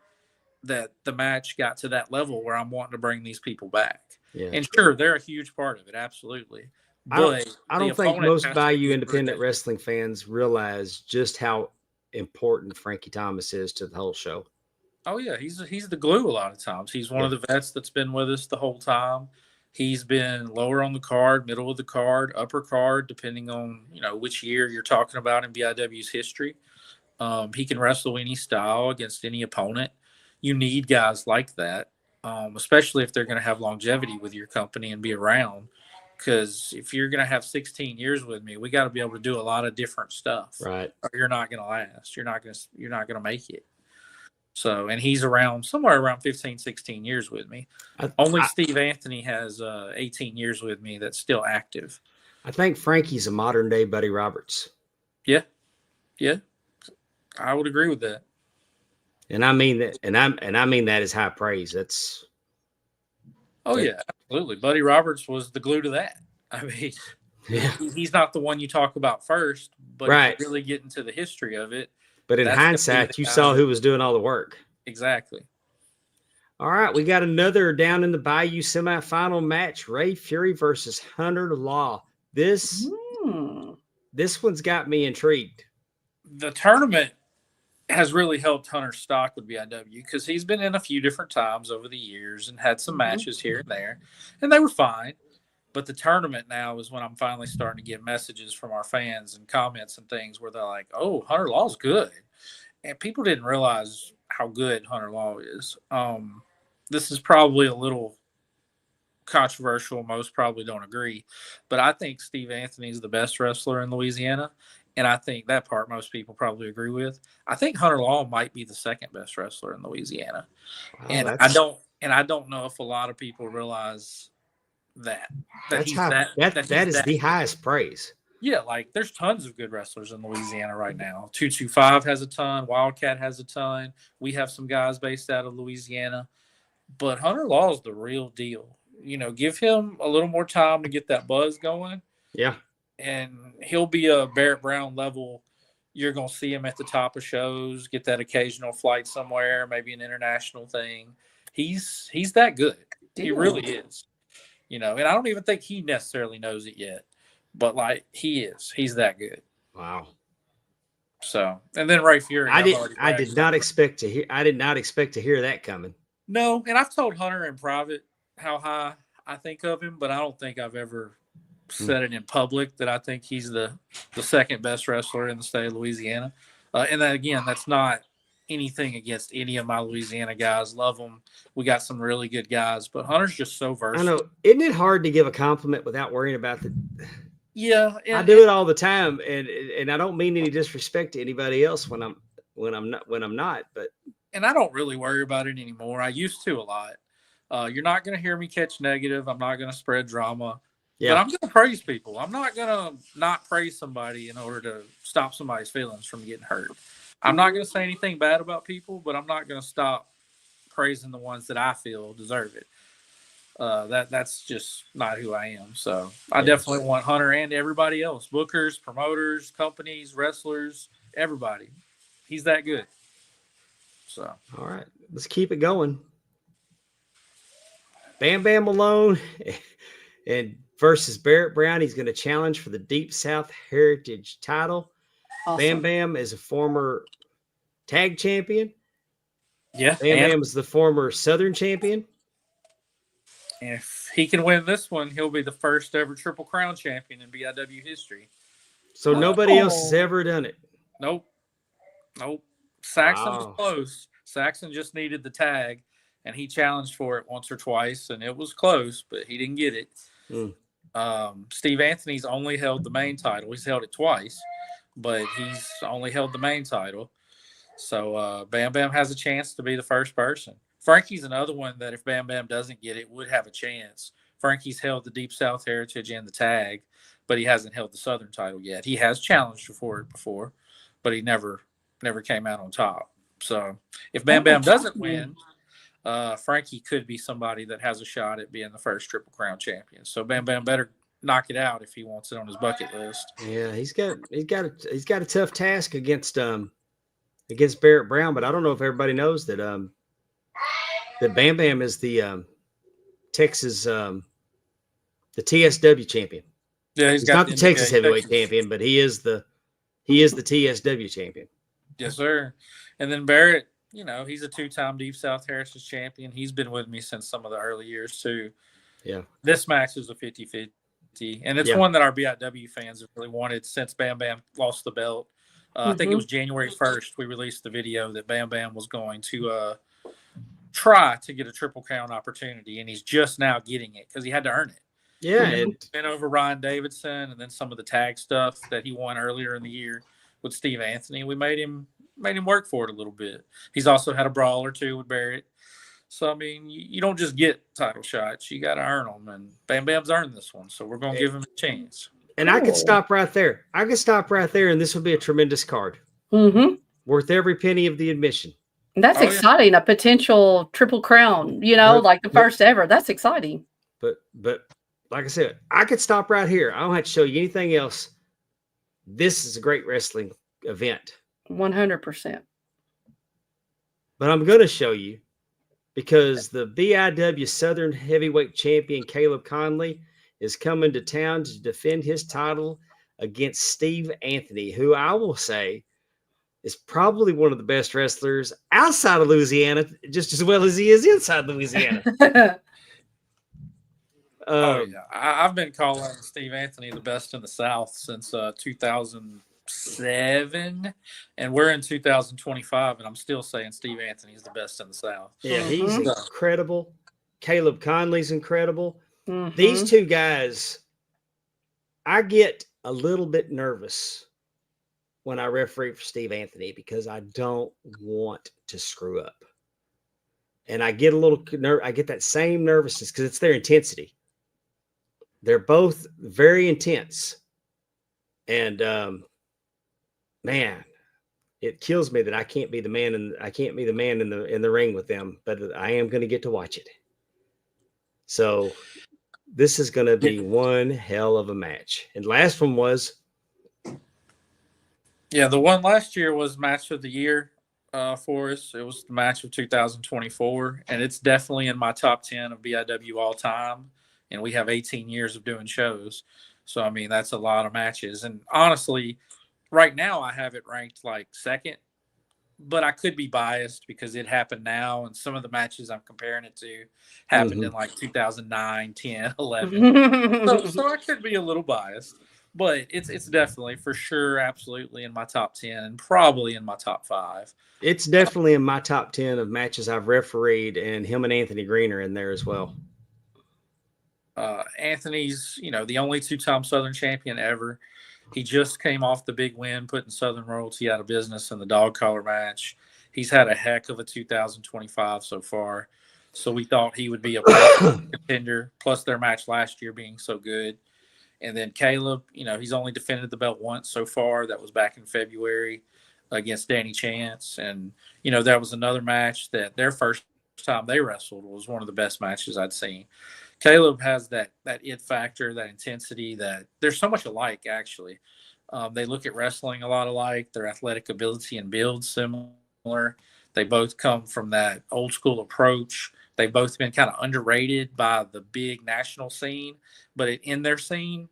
that the match got to that level where I'm wanting to bring these people back. Yeah. And sure, they're a huge part of it, absolutely. I But don't think most Bayou Independent Wrestling fans realize just how important Frankie Thomas is to the whole show. Oh yeah, he's the glue a lot of times. He's one of the vets that's been with us the whole time. He's been lower on the card, middle of the card, upper card, depending on which year you're talking about in BIW's history. He can wrestle any style against any opponent. You need guys like that, especially if they're going to have longevity with your company and be around. Because if you're going to have 16 years with me, we got to be able to do a lot of different stuff, right? Or you're not going to last. You're not going to make it. So, and he's around somewhere around 15, 16 years with me. Only Steve Anthony has 18 years with me that's still active. I think Frankie's a modern day Buddy Roberts. Yeah. Yeah. I would agree with that. And I mean that, and I mean that as high praise. That's. Yeah, absolutely. Buddy Roberts was the glue to that. I mean, he's not the one you talk about first, but if you really get into the history of it. But in hindsight, you saw who was doing all the work. Exactly. All right, we got another down in the Bayou semifinal match: Ray Fury versus Hunter Law. This one's got me intrigued. The tournament has really helped Hunter's stock with BIW because he's been in a few different times over the years and had some matches here and there, and they were fine. But the tournament now is when I'm finally starting to get messages from our fans and comments and things where they're like, oh, Hunter Law's good. And people didn't realize how good Hunter Law is. This is probably a little controversial. Most probably don't agree. But I think Steve Anthony is the best wrestler in Louisiana. And I think that part most people probably agree with. I think Hunter Law might be the second best wrestler in Louisiana. Wow, and I don't know if a lot of people realize that is the highest praise. Yeah, like there's tons of good wrestlers in Louisiana right now. 225 has a ton, Wildcat has a ton. We have some guys based out of Louisiana, but Hunter Law is the real deal. Give him a little more time to get that buzz going. Yeah, and he'll be a Barrett Brown level. You're gonna see him at the top of shows, get that occasional flight somewhere, maybe an international thing. He's that good. He really is. And I don't even think he necessarily knows it yet, but like he is. He's that good. Wow. So, and then Ray Fury. I did not expect to hear that coming. No, and I've told Hunter in private how high I think of him, but I don't think I've ever said it in public that I think he's the second best wrestler in the state of Louisiana. And that, again, that's not anything against any of my Louisiana guys. Love them. We got some really good guys, but Hunter's just so versatile. I know. Isn't it hard to give a compliment without worrying about the? Yeah, I do it all the time, and I don't mean any disrespect to anybody else when I'm not. But and I don't really worry about it anymore. I used to a lot. You're not going to hear me catch negative. I'm not going to spread drama. Yeah. But I'm going to praise people. I'm not going to not praise somebody in order to stop somebody's feelings from getting hurt. I'm not going to say anything bad about people, but I'm not going to stop praising the ones that I feel deserve it. That's just not who I am. So I definitely want Hunter and everybody else, bookers, promoters, companies, wrestlers, everybody. He's that good. So, all right, let's keep it going. Bam Bam Malone and versus Barrett Brown. He's going to challenge for the Deep South Heritage title. Awesome. Bam Bam is a former tag champion. Yeah. Bam Bam is the former Southern champion. If he can win this one, he'll be the first ever Triple Crown champion in BIW history. So nobody else has ever done it. Nope. Saxon was Wow. close. Saxon just needed the tag, and he challenged for it once or twice, and it was close, but he didn't get it. Steve Anthony's only held the main title. He's held it twice, but he's only held the main title. So Bam Bam has a chance to be the first person. Frankie's another one that if Bam Bam doesn't get it, would have a chance. Frankie's held the Deep South Heritage and the tag, but he hasn't held the Southern title yet. He has challenged for it before, but he never came out on top. So if Bam Bam doesn't win, Frankie could be somebody that has a shot at being the first Triple Crown champion. So Bam Bam better knock it out if he wants it on his bucket list. Yeah, he's got a tough task against Barrett Brown, but I don't know if everybody knows that that Bam Bam is the Texas the TSW champion. Yeah, he's not the Texas heavyweight champion, but he is the TSW champion. Yes, sir. And then Barrett, he's a 2-time Deep South Heritage champion. He's been with me since some of the early years too. Yeah. This match is a 50-50, and it's one that our BIW fans have really wanted since Bam Bam lost the belt. I think it was January 1st we released the video that Bam Bam was going to try to get a Triple Crown opportunity, and he's just now getting it because he had to earn it. Yeah, and been over Ryan Davidson, and then some of the tag stuff that he won earlier in the year with Steve Anthony. We made him work for it a little bit. He's also had a brawl or two with Barrett. So I mean, you don't just get title shots; you got to earn them. And Bam Bam's earned this one, so we're gonna give him a chance. And I could stop right there. And this would be a tremendous card. Worth every penny of the admission. That's exciting. A potential Triple Crown, like the first ever. That's exciting. But like I said, I could stop right here. I don't have to show you anything else. This is a great wrestling event. 100%. But I'm going to show you because the BIW Southern Heavyweight Champion Caleb Conley is coming to town to defend his title against Steve Anthony, who I will say is probably one of the best wrestlers outside of Louisiana, just as well as he is inside Louisiana. I've been calling Steve Anthony the best in the South since 2007, and we're in 2025, and I'm still saying Steve Anthony is the best in the South. Yeah, he's incredible. Caleb Conley's incredible. These two guys, I get a little bit nervous when I referee for Steve Anthony because I don't want to screw up. And I get a little I get that same nervousness because it's their intensity. They're both very intense. And man, it kills me that I can't be the man in the ring with them, but I am going to get to watch it. So this is going to be one hell of a match. And last one was. Yeah, the one last year was match of the year for us. It was the match of 2024, and it's definitely in my top 10 of BIW all time. And we have 18 years of doing shows. So, I mean, that's a lot of matches. And honestly, right now I have it ranked like second, but I could be biased because it happened now. And some of the matches I'm comparing it to happened in like 2009, 10, 11. so I could be a little biased, but it's definitely for sure, absolutely in my top 10 and probably in my top 5. It's definitely in my top 10 of matches I've refereed, and him and Anthony Green are in there as well. Anthony's, the only 2-time Southern champion ever. He just came off the big win, putting Southern Royalty out of business in the dog collar match. He's had a heck of a 2025 so far. So we thought he would be a contender, plus their match last year being so good. And then Caleb, he's only defended the belt once so far. That was back in February against Danny Chance. And, that was another match that their first time they wrestled was one of the best matches I'd seen. Caleb has that it factor, that intensity, that there's so much alike, actually. They look at wrestling a lot alike. Their athletic ability and build similar. They both come from that old school approach. They've both been kind of underrated by the big national scene, but in their scene,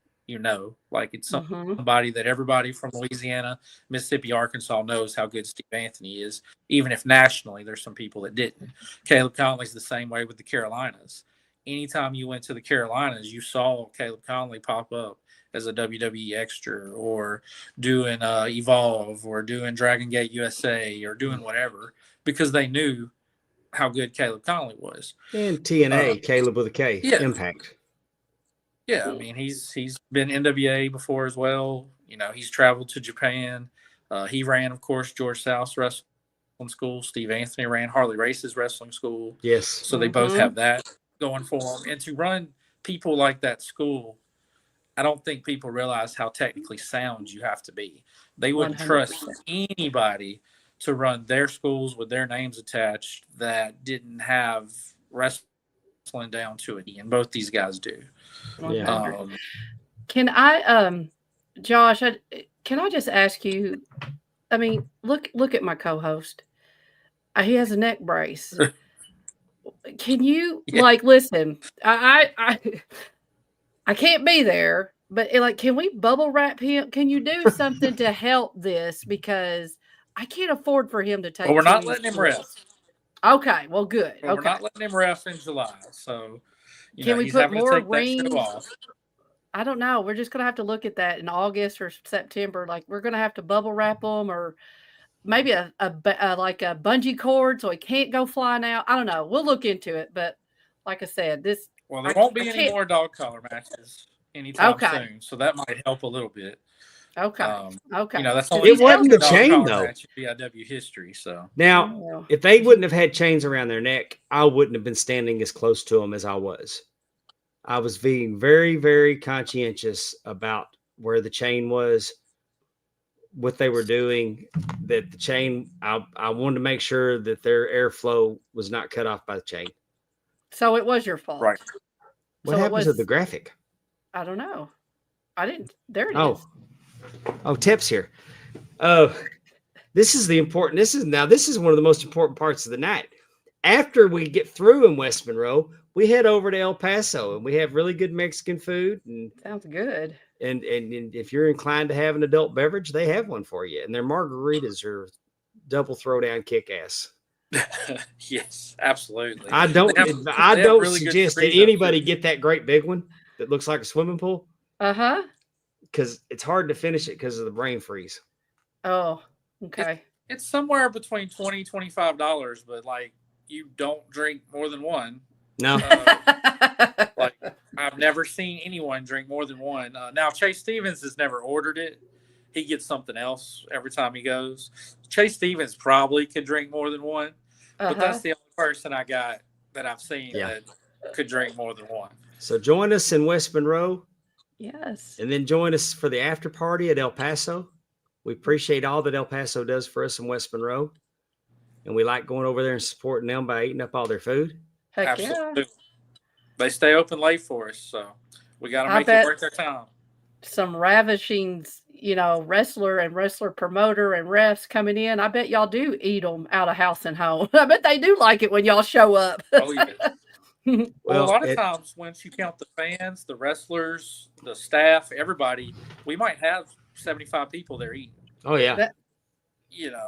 like it's somebody that everybody from Louisiana, Mississippi, Arkansas knows how good Steve Anthony is, even if nationally there's some people that didn't. Caleb Conley's the same way with the Carolinas. anytime you went to the Carolinas, you saw Caleb Conley pop up as a WWE extra or doing Evolve or doing Dragon Gate USA or doing whatever, because they knew how good Caleb Conley was. And TNA, Caleb with a K, yeah. Impact. Yeah, I mean, he's been NWA before as well. You know, he's traveled to Japan. He ran, of course, George South's wrestling school. Steve Anthony ran Harley Race's wrestling school. Yes. So they both have that going for them. And to run people like that school, I don't think people realize how technically sound you have to be. They wouldn't 100%. trust anybody to run their schools with their names attached that didn't have wrestling down to it. And both these guys do. Yeah. Can I, Josh, can I just ask you, I mean, look at my co-host. He has a neck brace. Can you like, listen, I can't be there, but like, can we bubble wrap him? Can you do something to help this? Because I can't afford for him to take. Well, we're not letting him ref. Okay, well, good. Well, we're not letting him ref in July, so can we put more rings? Off. I don't know. We're just gonna have to look at that in August or September. Like, we're gonna have to bubble wrap them, or maybe a bungee cord so he can't go flying out. I don't know. We'll look into it, but like I said, there won't be any more dog collar matches anytime soon, so that might help a little bit. Okay. You know, that's it wasn't the chain though. BIW history. So now, if they wouldn't have had chains around their neck, I wouldn't have been standing as close to them as I was. I was being very, very conscientious about where the chain was, what they were doing. That the chain, I wanted to make sure that their airflow was not cut off by the chain. So it was your fault, right? What happened to the graphic? I don't know. I didn't. There it is. Oh, tips here. Oh, this is the important. This is one of the most important parts of the night. After we get through in West Monroe, we head over to El Paso, and we have really good Mexican food. And sounds good. And if you're inclined to have an adult beverage, they have one for you. And their margaritas are double throwdown kick ass. Yes, absolutely. I don't really suggest that anybody get that great big one that looks like a swimming pool. Because it's hard to finish it because of the brain freeze. Oh, okay. It's somewhere between $20, $25, but like, you don't drink more than one. No. Like, I've never seen anyone drink more than one. Now, Chase Stevens has never ordered it. He gets something else every time he goes. Chase Stevens probably could drink more than one, but that's the only person I got that I've seen that could drink more than one. So join us in West Monroe. Yes. And then join us for the after party at El Paso. We appreciate all that El Paso does for us in West Monroe. And we like going over there and supporting them by eating up all their food. Heck absolutely. Yeah. They stay open late for us, so we got to make it worth their time. Some ravishing, wrestler and wrestler promoter and refs coming in. I bet y'all do eat them out of house and home. I bet they do like it when y'all show up. Oh, yeah. Well, a lot of times, once you count the fans, the wrestlers, the staff, everybody, we might have 75 people there eating. Oh, yeah.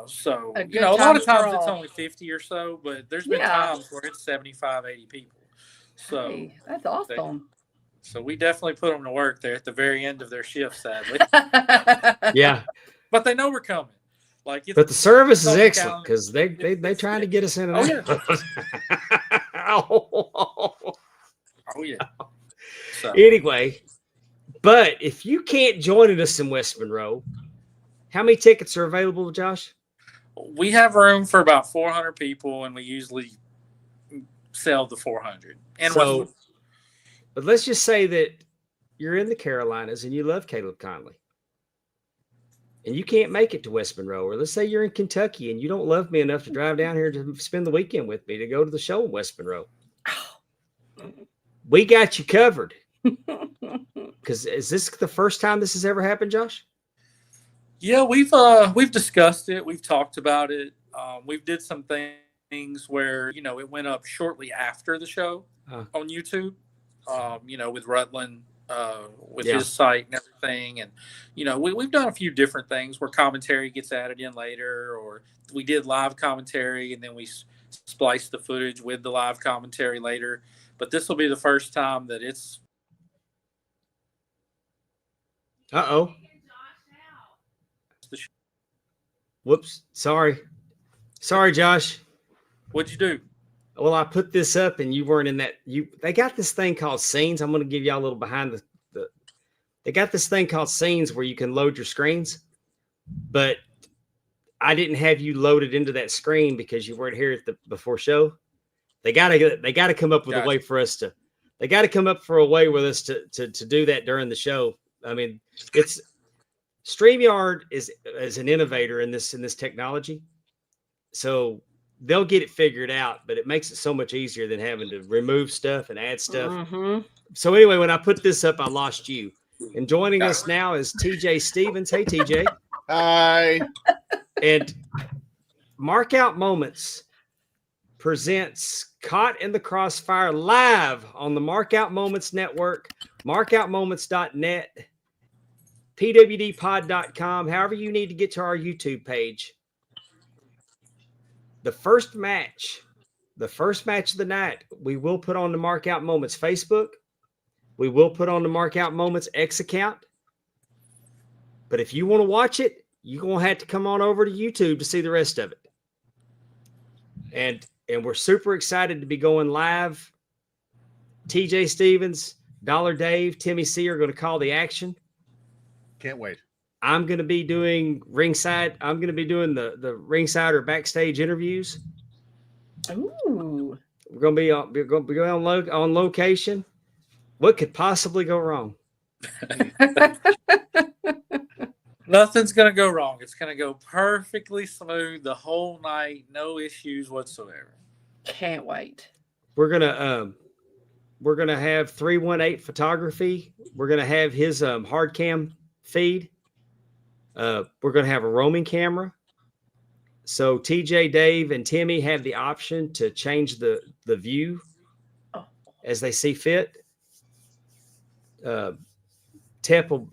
So, a lot of times it's only 50 or so, but there's been times where it's 75, 80 people. So, hey, that's awesome. So we definitely put them to work there at the very end of their shift, sadly. Yeah. But they know we're coming. But the service is excellent because they trying to get us in and out. Oh, yeah. So. Anyway, but if you can't join us in West Monroe, how many tickets are available, Josh? We have room for about 400 people, and we usually sell the 400. And but let's just say that you're in the Carolinas and you love Caleb Conley, and you can't make it to West Monroe, or let's say you're in Kentucky and you don't love me enough to drive down here to spend the weekend with me to go to the show in West Monroe. We got you covered. Because is this the first time this has ever happened, Josh? Yeah, we've discussed it. We've talked about it. We've did some things where it went up shortly after the show on YouTube. With Rutland, with his site and everything. And, we've done a few different things where commentary gets added in later, or we did live commentary and then we spliced the footage with the live commentary later. but this will be the first time that it's. Uh-oh. Whoops. Sorry, Josh. What'd you do? Well, I put this up and you weren't in that. They got this thing called scenes. I'm going to give y'all a little behind the. They got this thing called scenes where you can load your screens, but I didn't have you loaded into that screen because you weren't here at the before show. They gotta come up with a way for us to. They got to come up for a way with us to do that during the show. I mean, it's StreamYard is an innovator in this technology, so they'll get it figured out. But it makes it so much easier than having to remove stuff and add stuff. Mm-hmm. So anyway, when I put this up, I lost you. And joining us now is TJ Stevens. Hey, TJ. Hi. And Mark Out Moments presents Caught in the Crossfire live on the Mark Out Moments Network, markoutmoments.net, pwdpod.com, however you need to get to our YouTube page. The first match of the night, we will put on the Mark Out Moments Facebook. We will put on the Mark Out Moments X account. But if you want to watch it, you're going to have to come on over to YouTube to see the rest of it. And we're super excited to be going live. TJ Stevens, Dollar Dave, Timmy C are going to call the action. Can't wait. I'm going to be doing ringside. I'm going to be doing the ringside or backstage interviews. Ooh. We're going to be on location. What could possibly go wrong? Nothing's going to go wrong. It's going to go perfectly smooth the whole night. No issues whatsoever. Can't wait. We're going to have 318 photography. We're going to have his hard cam feed. We're going to have a roaming camera. So TJ, Dave, and Timmy have the option to change the view as they see fit. Tep will,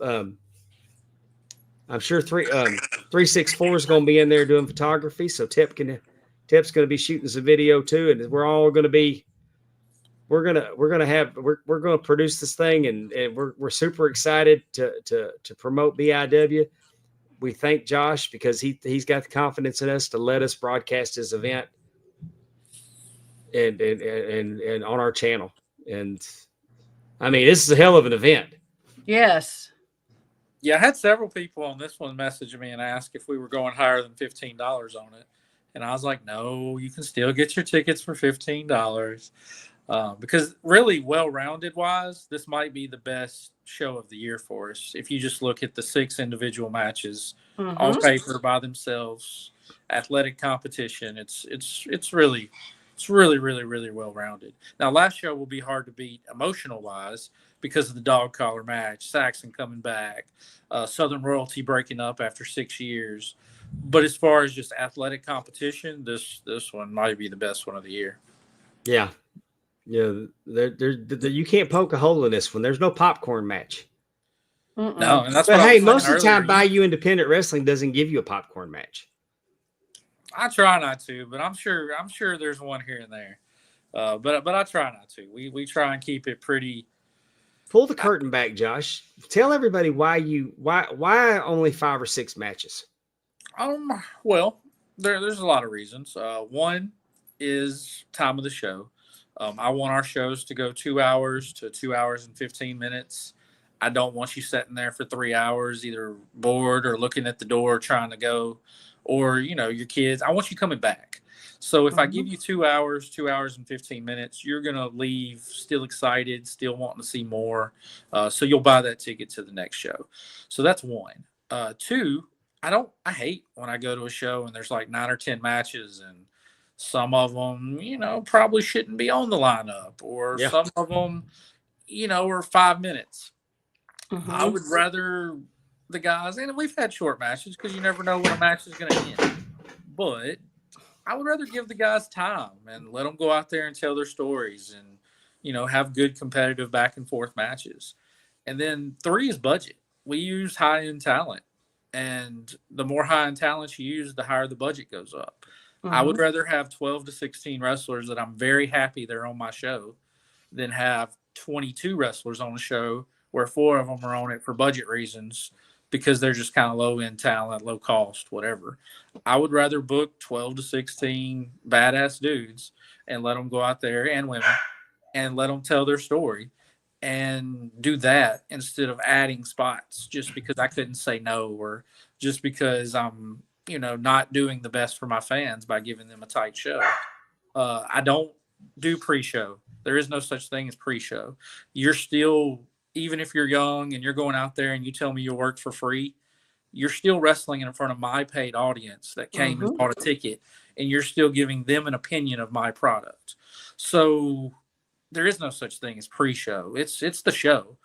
I'm sure 364 is going to be in there doing photography. So Tep's going to be shooting some video too. And we're all going to be, we're going to produce this thing. And we're super excited to promote BIW. We thank Josh because he's got the confidence in us to let us broadcast his event and on our channel. And I mean, this is a hell of an event. Yes. Yeah, I had several people on this one message me and ask if we were going higher than $15 on it. And I was like, no, you can still get your tickets for $15. Because really well-rounded wise, this might be the best show of the year for us. If you just look at the 6 individual matches on paper by themselves, athletic competition, it's really well-rounded. Now, last show will be hard to beat emotional-wise because of the dog collar match, Saxon coming back, Southern Royalty breaking up after 6 years. But as far as just athletic competition, this one might be the best one of the year. Yeah. Yeah, you can't poke a hole in this one. There's no popcorn match. No, and that's but what hey, I was most of the saying time, Bayou Independent Wrestling doesn't give you a popcorn match. I try not to, but I'm sure there's one here and there. But I try not to. We try and keep it pretty. Pull the curtain back, Josh. Tell everybody why only 5 or 6 matches. Well, there's a lot of reasons. One is time of the show. I want our shows to go 2 hours to 2 hours and 15 minutes. I don't want you sitting there for 3 hours, either bored or looking at the door trying to go, or, your kids. I want you coming back. So if I give you 2 hours and 15 minutes, you're going to leave still excited, still wanting to see more. So you'll buy that ticket to the next show. So that's one. 2, I hate when I go to a show and there's like 9 or 10 matches and some of them, probably shouldn't be on the lineup, or some of them, are 5 minutes. I would rather the guys, and we've had short matches because you never know when a match is going to end, but I would rather give the guys time and let them go out there and tell their stories and, have good competitive back and forth matches. And then 3 is budget. We use high-end talent, and the more high-end talent you use, the higher the budget goes up. I would rather have 12 to 16 wrestlers that I'm very happy they're on my show than have 22 wrestlers on the show where 4 of them are on it for budget reasons because they're just kind of low end talent, low cost, whatever. I would rather book 12 to 16 badass dudes and let them go out there, and women, and let them tell their story and do that instead of adding spots just because I couldn't say no, or just because I'm, not doing the best for my fans by giving them a tight show. I don't do pre-show. There is no such thing as pre-show. You're still, even if you're young and you're going out there and you tell me you work for free, you're still wrestling in front of my paid audience that came and bought a ticket, and you're still giving them an opinion of my product. So there is no such thing as pre-show. It's the show.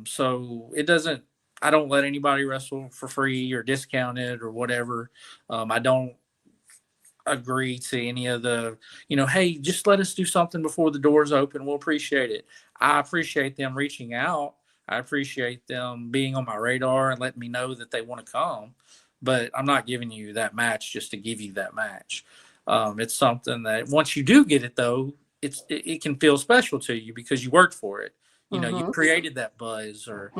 So it doesn't, I don't let anybody wrestle for free or discounted or whatever. I don't agree to any of the, hey, just let us do something before the doors open. We'll appreciate it. I appreciate them reaching out. I appreciate them being on my radar and letting me know that they want to come, but I'm not giving you that match just to give you that match. It's something that once you do get it though, it can feel special to you because you worked for it. You created that buzz, or,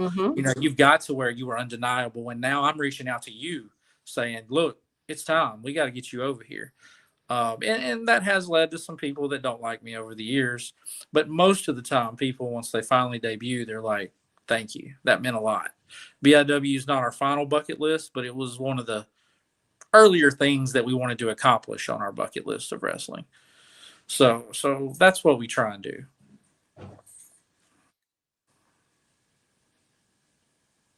you've got to where you were undeniable. And now I'm reaching out to you saying, look, it's time. We got to get you over here. And that has led to some people that don't like me over the years. But most of the time, people, once they finally debut, they're like, thank you. That meant a lot. BIW is not our final bucket list, but it was one of the earlier things that we wanted to accomplish on our bucket list of wrestling. So that's what we try and do.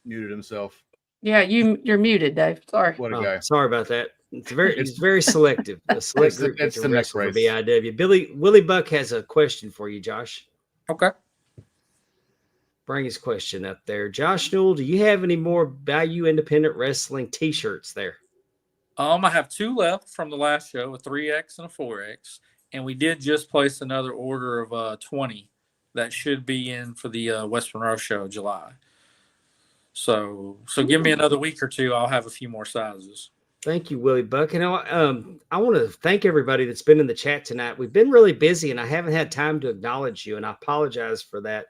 Muted himself. Yeah, you're muted, Dave. Sorry. What a guy. Sorry about that. It's very selective. A select group it's that the can next wrestle for race. BIW. Willie Buck has a question for you, Josh. Okay. Bring his question up there. Josh Newell, do you have any more Bayou Independent Wrestling t-shirts there? I have 2 left from the last show, a 3X and a 4X. And we did just place another order of 20 that should be in for the West Monroe show in July. So give me another week or 2. I'll have a few more sizes. Thank you, Willie Buck. And I want to thank everybody that's been in the chat tonight. We've been really busy, and I haven't had time to acknowledge you, and I apologize for that.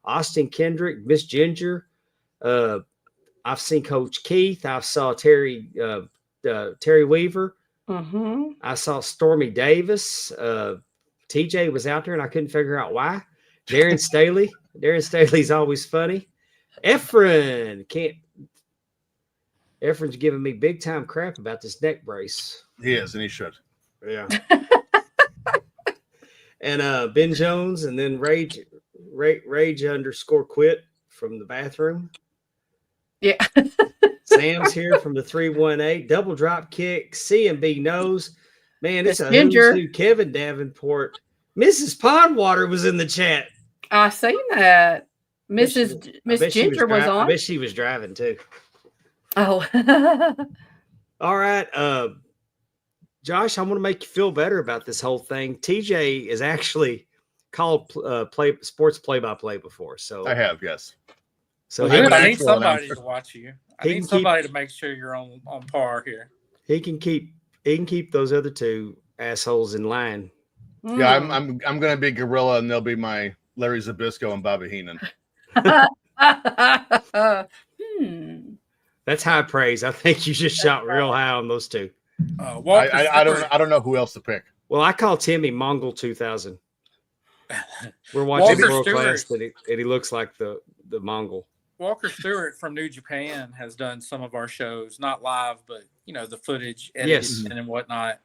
Austin Kendrick, Miss Ginger. I've seen Coach Keith. I saw Terry Weaver. I saw Stormy Davis. TJ was out there, and I couldn't figure out why. Darren Staley. Darren Staley's always funny. Efren's giving me big time crap about this neck brace. He is, and he should. Yeah. And Ben Jones, and then Rage _quit from the bathroom. Yeah. Sam's here from the 318. Double drop kick. CMB knows. Man, it's a Ginger. who's who. Kevin Davenport. Mrs. Pondwater was in the chat. I seen that. Miss Ginger was on. I bet she was driving too. Oh. All right. Josh, I want to make you feel better about this whole thing. TJ is actually called sports play-by-play before. So I have, yes. So I need somebody to watch you. I need somebody to make sure you're on par here. He can keep those other 2 assholes in line. Yeah, I'm gonna be Gorilla, and they'll be my Larry Zbyszko and Bobby Heenan. That's high praise. I think you just shot real high on those 2. I don't know who else to pick. Well, I call Timmy Mongol 2000. We're watching World Class, and he looks like the Mongol. Walker Stewart from New Japan has done some of our shows, not live, but the footage edited and whatnot.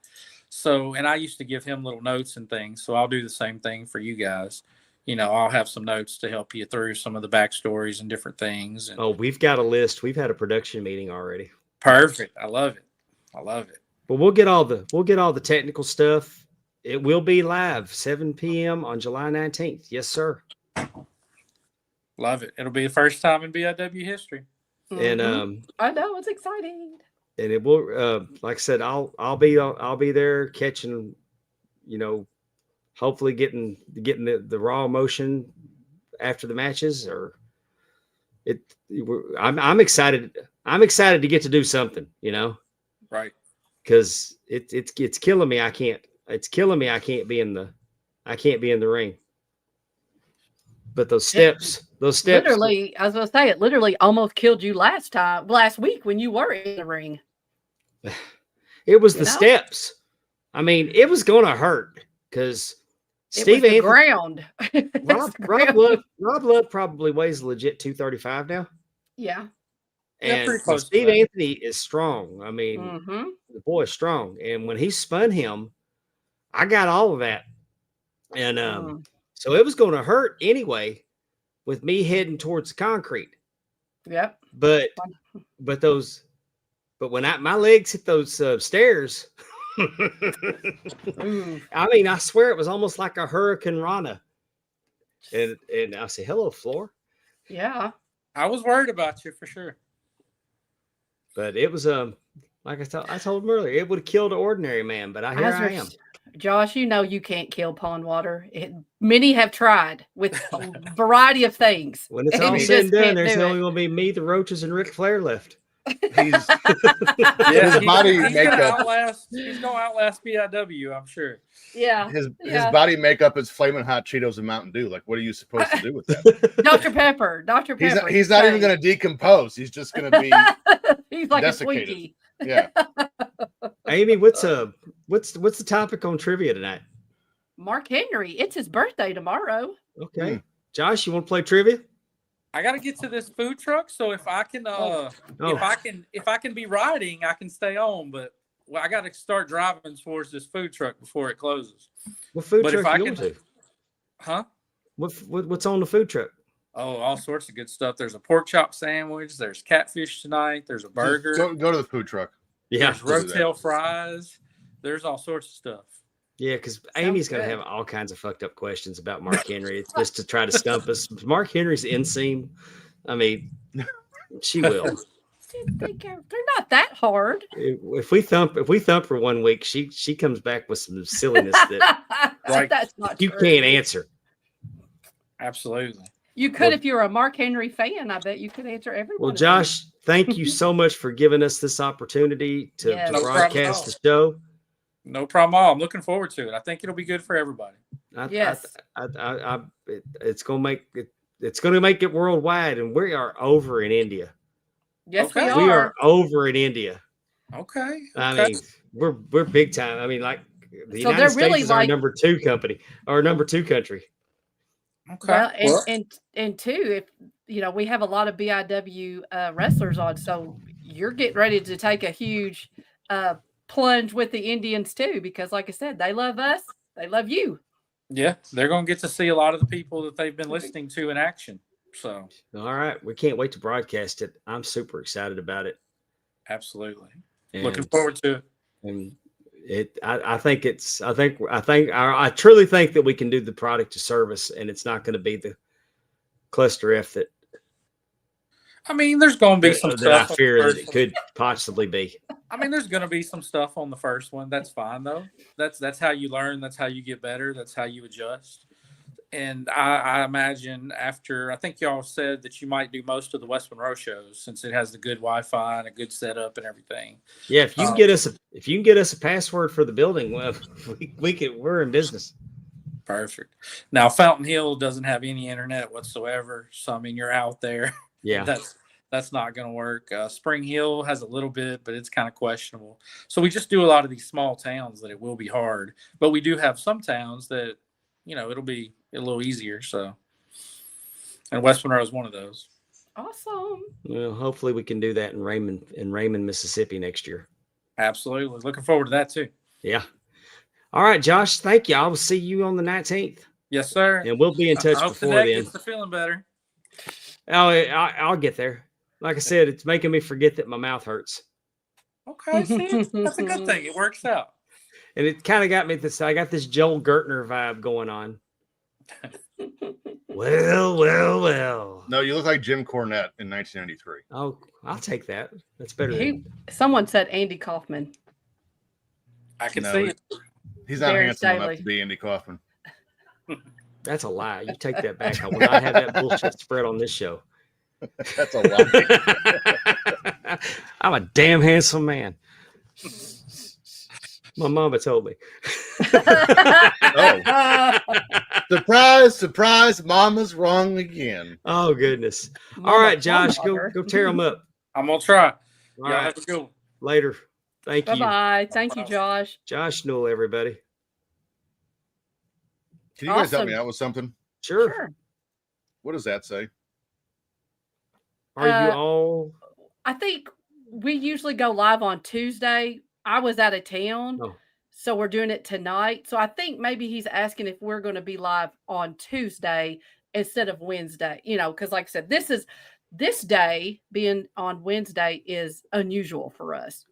So, and I used to give him little notes and things. So I'll do the same thing for you guys. I'll have some notes to help you through some of the backstories and different things. And we've got a list. We've had a production meeting already. Perfect. I love it. But we'll get all the technical stuff. It will be live 7 p.m. on July 19th. Yes, sir. Love it. It'll be the first time in BIW history. And I know, it's exciting. And it will, like I said, I'll be there catching, hopefully getting the raw emotion after the matches. Or I'm excited. I'm excited to get to do something, right? Because it's killing me. It's killing me. I can't be in the ring. but those steps. Literally, I was going to say, it literally almost killed you last week when you were in the ring. It was the steps. I mean, it was going to hurt because Steve Anthony, ground. Rob Love probably weighs legit 235 now. Yeah. And Steve Anthony is strong. I mean, the boy is strong. And when he spun him, I got all of that. And so it was going to hurt anyway with me heading towards the concrete. Yep. But when my legs hit those stairs, I mean, I swear it was almost like a Hurricane Rana. And I say, hello, floor. Yeah. I was worried about you for sure. But it was like I told him earlier, it would have killed an ordinary man, but here I am. Josh, you know you can't kill Pondwater. Many have tried with a variety of things. When it's all said and done, there's only going to be me, the Roaches, and Ric Flair left. His body makeup. He's going to outlast BIW, I'm sure. Yeah. His body makeup is flaming hot Cheetos and Mountain Dew. Like, what are you supposed to do with that? Dr. Pepper. He's not even going to decompose. He's just going to be. He's like desiccated. a Twinkie. Yeah. Amy, what's the topic on trivia tonight? Mark Henry. It's his birthday tomorrow. Okay. Josh, you want to play trivia? I got to get to this food truck, so if I can if I can be riding, I can stay on, but I got to start driving towards this food truck before it closes. What food truck you going to? Huh? What's on the food truck? Oh, all sorts of good stuff. There's a pork chop sandwich. There's catfish tonight. There's a burger. Go to the food truck. Yeah. There's rotel fries. There's all sorts of stuff. Yeah, because Amy's going to have all kinds of fucked up questions about Mark Henry just to try to stump us. Mark Henry's inseam. I mean, she will. They're not that hard. If we thump her 1 week, she comes back with some silliness that that's not you true. Can't answer. Absolutely. You could if you were a Mark Henry fan. I bet you could answer everyone. Well, Josh, thank you so much for giving us this opportunity to broadcast the show. No problem at all. I'm looking forward to it. I think it'll be good for everybody. Yes. It's going to make it worldwide, and we are over in India. Yes, okay. we are. We are over in India. Okay. I mean, we're big time. I mean, like the United States is our number 2 company, or number 2 country. Okay. Well, and two, if we have a lot of BIW wrestlers on, so you're getting ready to take a huge plunge with the Indians too, because like I said, they love us, they love you. Yeah, they're going to get to see a lot of the people that they've been listening to in action. So, all right, we can't wait to broadcast it. I'm super excited about it. Absolutely, looking forward to it. And I truly think that we can do the product to service, and it's not going to be the cluster F that. I mean, there's going to be some stuff. I fear that it could possibly be. I mean, there's going to be some stuff on the first one. That's fine though. That's how you learn. That's how you get better. That's how you adjust. And I imagine after, I think y'all said that you might do most of the West Monroe shows since it has the good Wi-Fi and a good setup and everything. Yeah, if you can get us a password for the building, well, we're in business. Perfect. Now Fountain Hill doesn't have any internet whatsoever, so I mean you're out there. Yeah, that's not going to work. Spring Hill has a little bit, but it's kind of questionable. So we just do a lot of these small towns that it will be hard, but we do have some towns that it'll be a little easier. So, and West Monroe is one of those. Awesome. Well, hopefully we can do that in Raymond, Mississippi next year. Absolutely. Looking forward to that too. Yeah. All right, Josh. Thank you. I will see you on the 19th. Yes, sir. And we'll be in touch I hope before the neck then. gets to feeling better. Oh, I'll get there. Like I said, it's making me forget that my mouth hurts. Okay, see, that's a good thing. It works out. And it kind of got me I got this Joel Gertner vibe going on. Well. No, you look like Jim Cornette in 1993. Oh, I'll take that. That's better. Someone said Andy Kaufman. I can see it. He's not handsome enough to be Andy Kaufman. That's a lie. You take that back. I will not have that bullshit spread on this show. That's a lie. I'm a damn handsome man. My mama told me. Surprise, surprise, mama's wrong again. Oh goodness. Mama All right, Josh, Pondwater. go tear them up. I'm gonna try. All Y'all right. have a good one. Later. Thank you. Bye-bye. Thank you, Josh. Josh Newell, everybody. Can you guys help Awesome. me out with something? Sure. Sure. What does that say? Are you all I think we usually go live on Tuesday. I was out of town, Oh. so we're doing it tonight. So I think maybe he's asking if we're going to be live on Tuesday instead of Wednesday. You know, because like I said, this day being on Wednesday is unusual for us.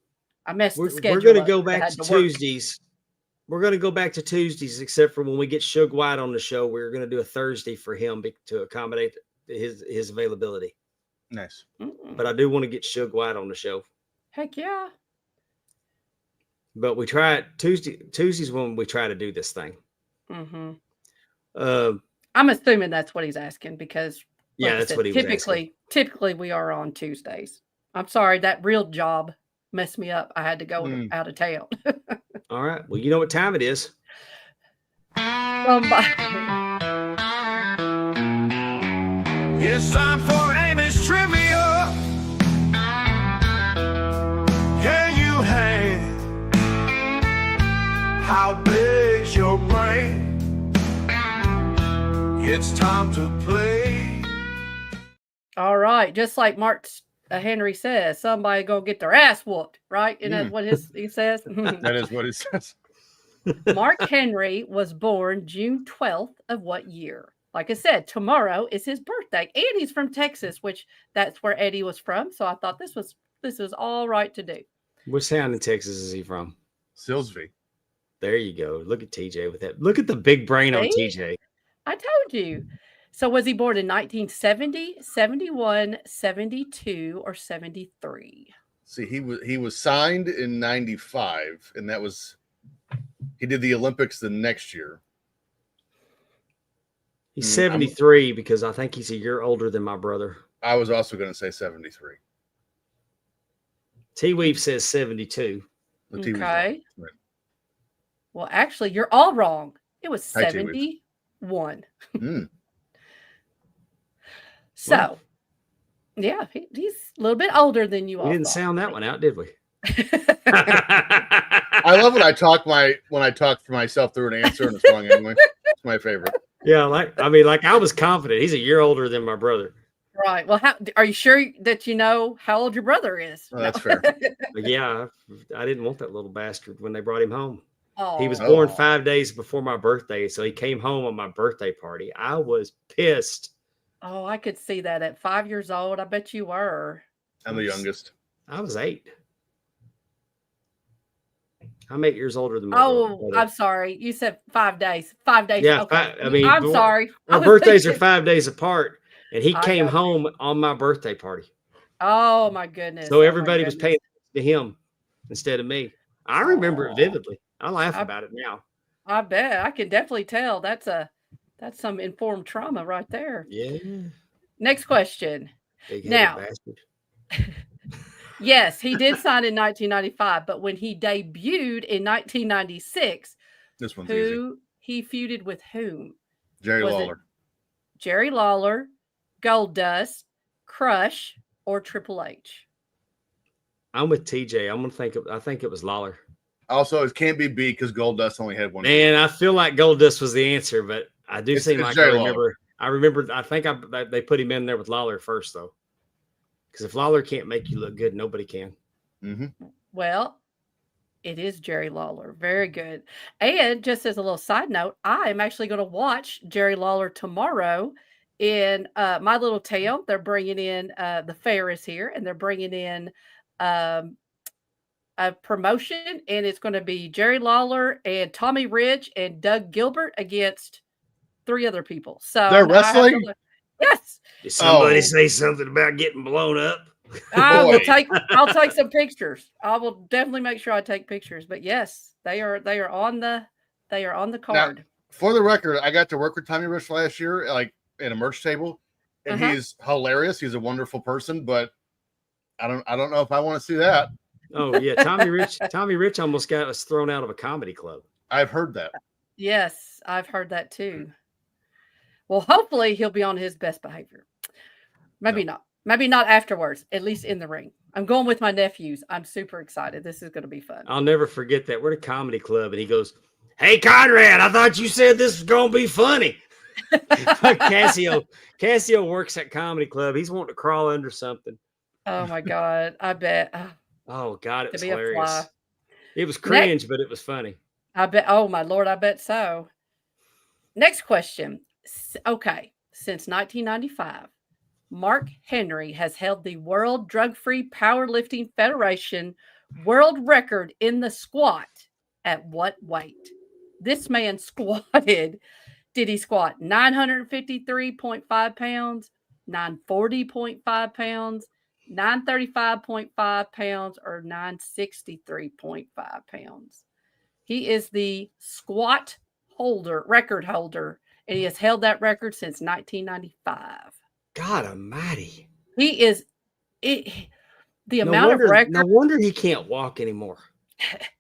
I messed the schedule. We're going to up. go I back had to work. Tuesdays. We're going to go back to Tuesdays, except for when we get Suge White on the show. We're going to do a Thursday for him to accommodate his availability. Nice. But I do want to get Suge White on the show. Heck yeah. But we try it Tuesdays when we try to do this thing. Mm-hmm. I'm assuming that's what he's asking because yeah, that's what he was asking. Typically we are on Tuesdays. I'm sorry, that real job messed me up. I had to go out of town. All right. Well, you know what time it is. It's time for Amy's trivia. Can you hang? How big's your brain? It's time to play. All right, just like Mark Henry says, somebody go get their ass whooped, right? And that's what he says. That is what he says. Mark Henry was born June 12th of what year? Like I said, tomorrow is his birthday, and he's from Texas, which that's where Eddie was from. So I thought this was all right to do. Which town in Texas is he from? Silsby. There you go. Look at TJ with that. Look at the big brain on TJ. I told you. So was he born in 1970, 71, 72, or 73? See, he was signed in 95, and he did the Olympics the next year. He's 73 because I think he's a year older than my brother. I was also going to say 73. T-Weave says 72. Okay. Well, actually, you're all wrong. It was 71. So, yeah, he's a little bit older than you all. We didn't sound that one out, did we? I love when I talk for myself through an answer and it's wrong anyway. It's my favorite. Yeah, I was confident. He's a year older than my brother. Right. Well, are you sure that you know how old your brother is? Oh, that's fair. Yeah, I didn't want that little bastard when they brought him home. Oh. He was born 5 days before my birthday, so he came home on my birthday party. I was pissed. Oh, I could see that at 5 years old. I bet you were. I'm the youngest. I was 8. I'm 8 years older than my brother. I'm sorry. You said 5 days. 5 days. Yeah, okay. I'm sorry. Our birthdays are 5 days apart, and he came home on my birthday party. Oh my goodness! So everybody was paying attention to him instead of me. I remember it vividly. I laugh about it now. I bet I can definitely tell. That's some informed trauma right there. Yeah. Next question. Now, bastard. Yes, he did sign in 1995, but when he debuted in 1996, this one's easy. He feuded with whom? Jerry Lawler. Jerry Lawler, Goldust, Crush, or Triple H? I'm with TJ. I think it was Lawler. Also, it can't be B because Goldust only had one. Man, I feel like Goldust was the answer, but I do seem like Jerry Lawler. I remember. I think they put him in there with Lawler first, though. Because if Lawler can't make you look good, nobody can. Mm-hmm. Well, it is Jerry Lawler. Very good. And just as a little side note, I am actually going to watch Jerry Lawler tomorrow in my little town. They're bringing in the fair is here, and they're bringing in a promotion, and it's going to be Jerry Lawler and Tommy Rich and Doug Gilbert against 3 other people. So they're wrestling. Yes. Did somebody say something about getting blown up? I'll take some pictures. I will definitely make sure I take pictures. But yes, they are on the card. Now, for the record, I got to work with Tommy Rich last year, like in a merch table, and he's hilarious. He's a wonderful person, but I don't know if I want to see that. Oh yeah, Tommy Rich almost got us thrown out of a comedy club. I've heard that. Yes, I've heard that too. Well, hopefully he'll be on his best behavior. Maybe not. Maybe not afterwards, at least in the ring. I'm going with my nephews. I'm super excited. This is going to be fun. I'll never forget that. We're at a comedy club, and he goes, "Hey, Conrad, I thought you said this was going to be funny." Cassio works at comedy club. He's wanting to crawl under something. Oh my God. I bet. Oh God, it To was be a fly. hilarious. It was cringe, but it was funny. I bet. Oh my Lord, I bet so. Next question. Okay. Since 1995, Mark Henry has held the World Drug-Free Powerlifting Federation world record in the squat at what weight? This man squatted. Did he squat 953.5 pounds, 940.5 pounds, 935.5 pounds, or 963.5 pounds? He is the squat record holder, and he has held that record since 1995. God almighty. He is the amount of records. No wonder he can't walk anymore.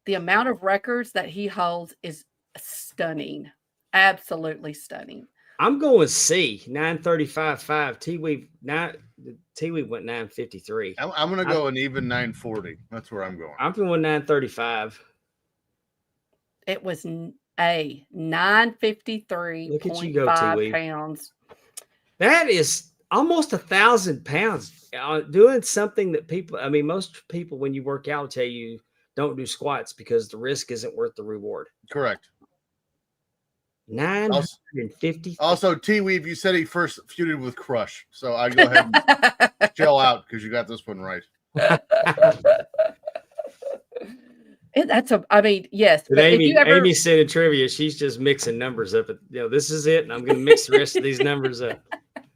The amount of records that he holds is stunning. Absolutely stunning. I'm going C, 935.5. T-Weave went 953. I'm going to go an even 940. That's where I'm going. I'm going 935. It was a 953.5 pounds. That is almost 1,000 pounds. Doing something that most people, when you work out, tell you don't do squats because the risk isn't worth the reward. Correct. 950. Also, T-Weave, you said he first feuded with Crush, so I go ahead and chill out because you got this one right. Yes. But Amy said in trivia, she's just mixing numbers up. This is it, and I'm going to mix the rest of these numbers up.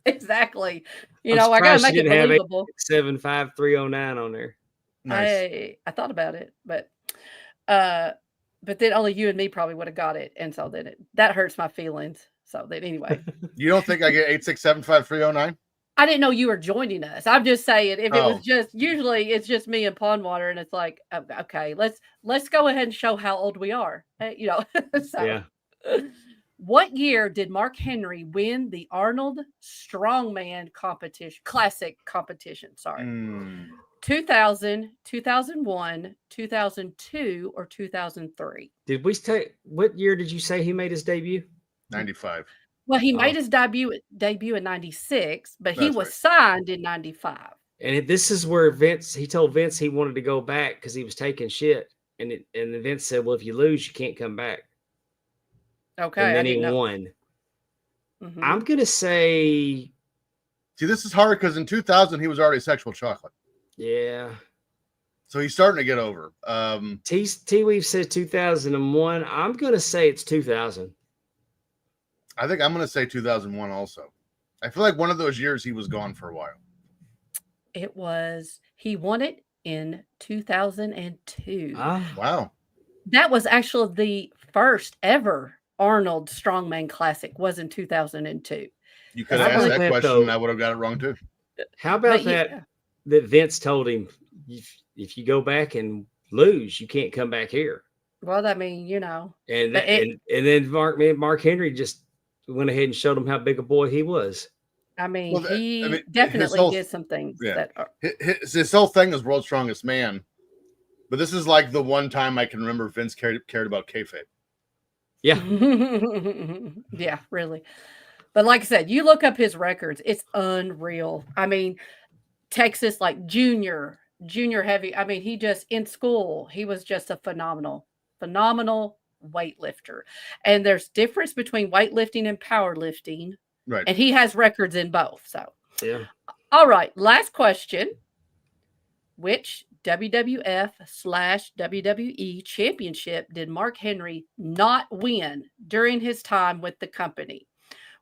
Exactly. I got to make it believable. 75309 on there. Nice. I thought about it, but then only you and me probably would have got it, and so then that hurts my feelings. So then anyway, you don't think I get 8675309? I didn't know you were joining us. I'm just saying, if it was just usually it's just me and Pondwater, and it's like, okay, let's go ahead and show how old we are. So, yeah. What year did Mark Henry win the Arnold Strongman Classic competition? Sorry. 2000, 2001, 2002, or 2003? What year did you say he made his debut? 95. Well, he made his debut in 96, but he was signed in 95. And this is where he told Vince he wanted to go back because he was taking shit. And Vince said, well, if you lose, you can't come back. Okay. And then he won. Mm-hmm. I'm going to say. See, this is hard because in 2000, he was already sexual chocolate. Yeah. So he's starting to get over. T-Weave says 2001. I'm going to say it's 2000. I think I'm going to say 2001 also. I feel like one of those years he was gone for a while. He won it in 2002. Wow. That was actually the first ever Arnold Strongman Classic, was in 2002. You could have asked that question and I would have got it wrong too. How about that Vince told him, if you go back and lose, you can't come back here. Well, I mean, And then Mark Henry just went ahead and showed him how big a boy he was. He definitely did some things. Yeah. His whole thing is World's Strongest Man. But this is like the one time I can remember Vince cared about kayfabe. Yeah. Yeah, really. But like I said, you look up his records, it's unreal. Texas, like junior heavy. He just, in school, he was just a phenomenal weightlifter. And there's difference between weightlifting and powerlifting. Right. And he has records in both. So, yeah. All right. Last question. Which WWF/WWE championship did Mark Henry not win during his time with the company?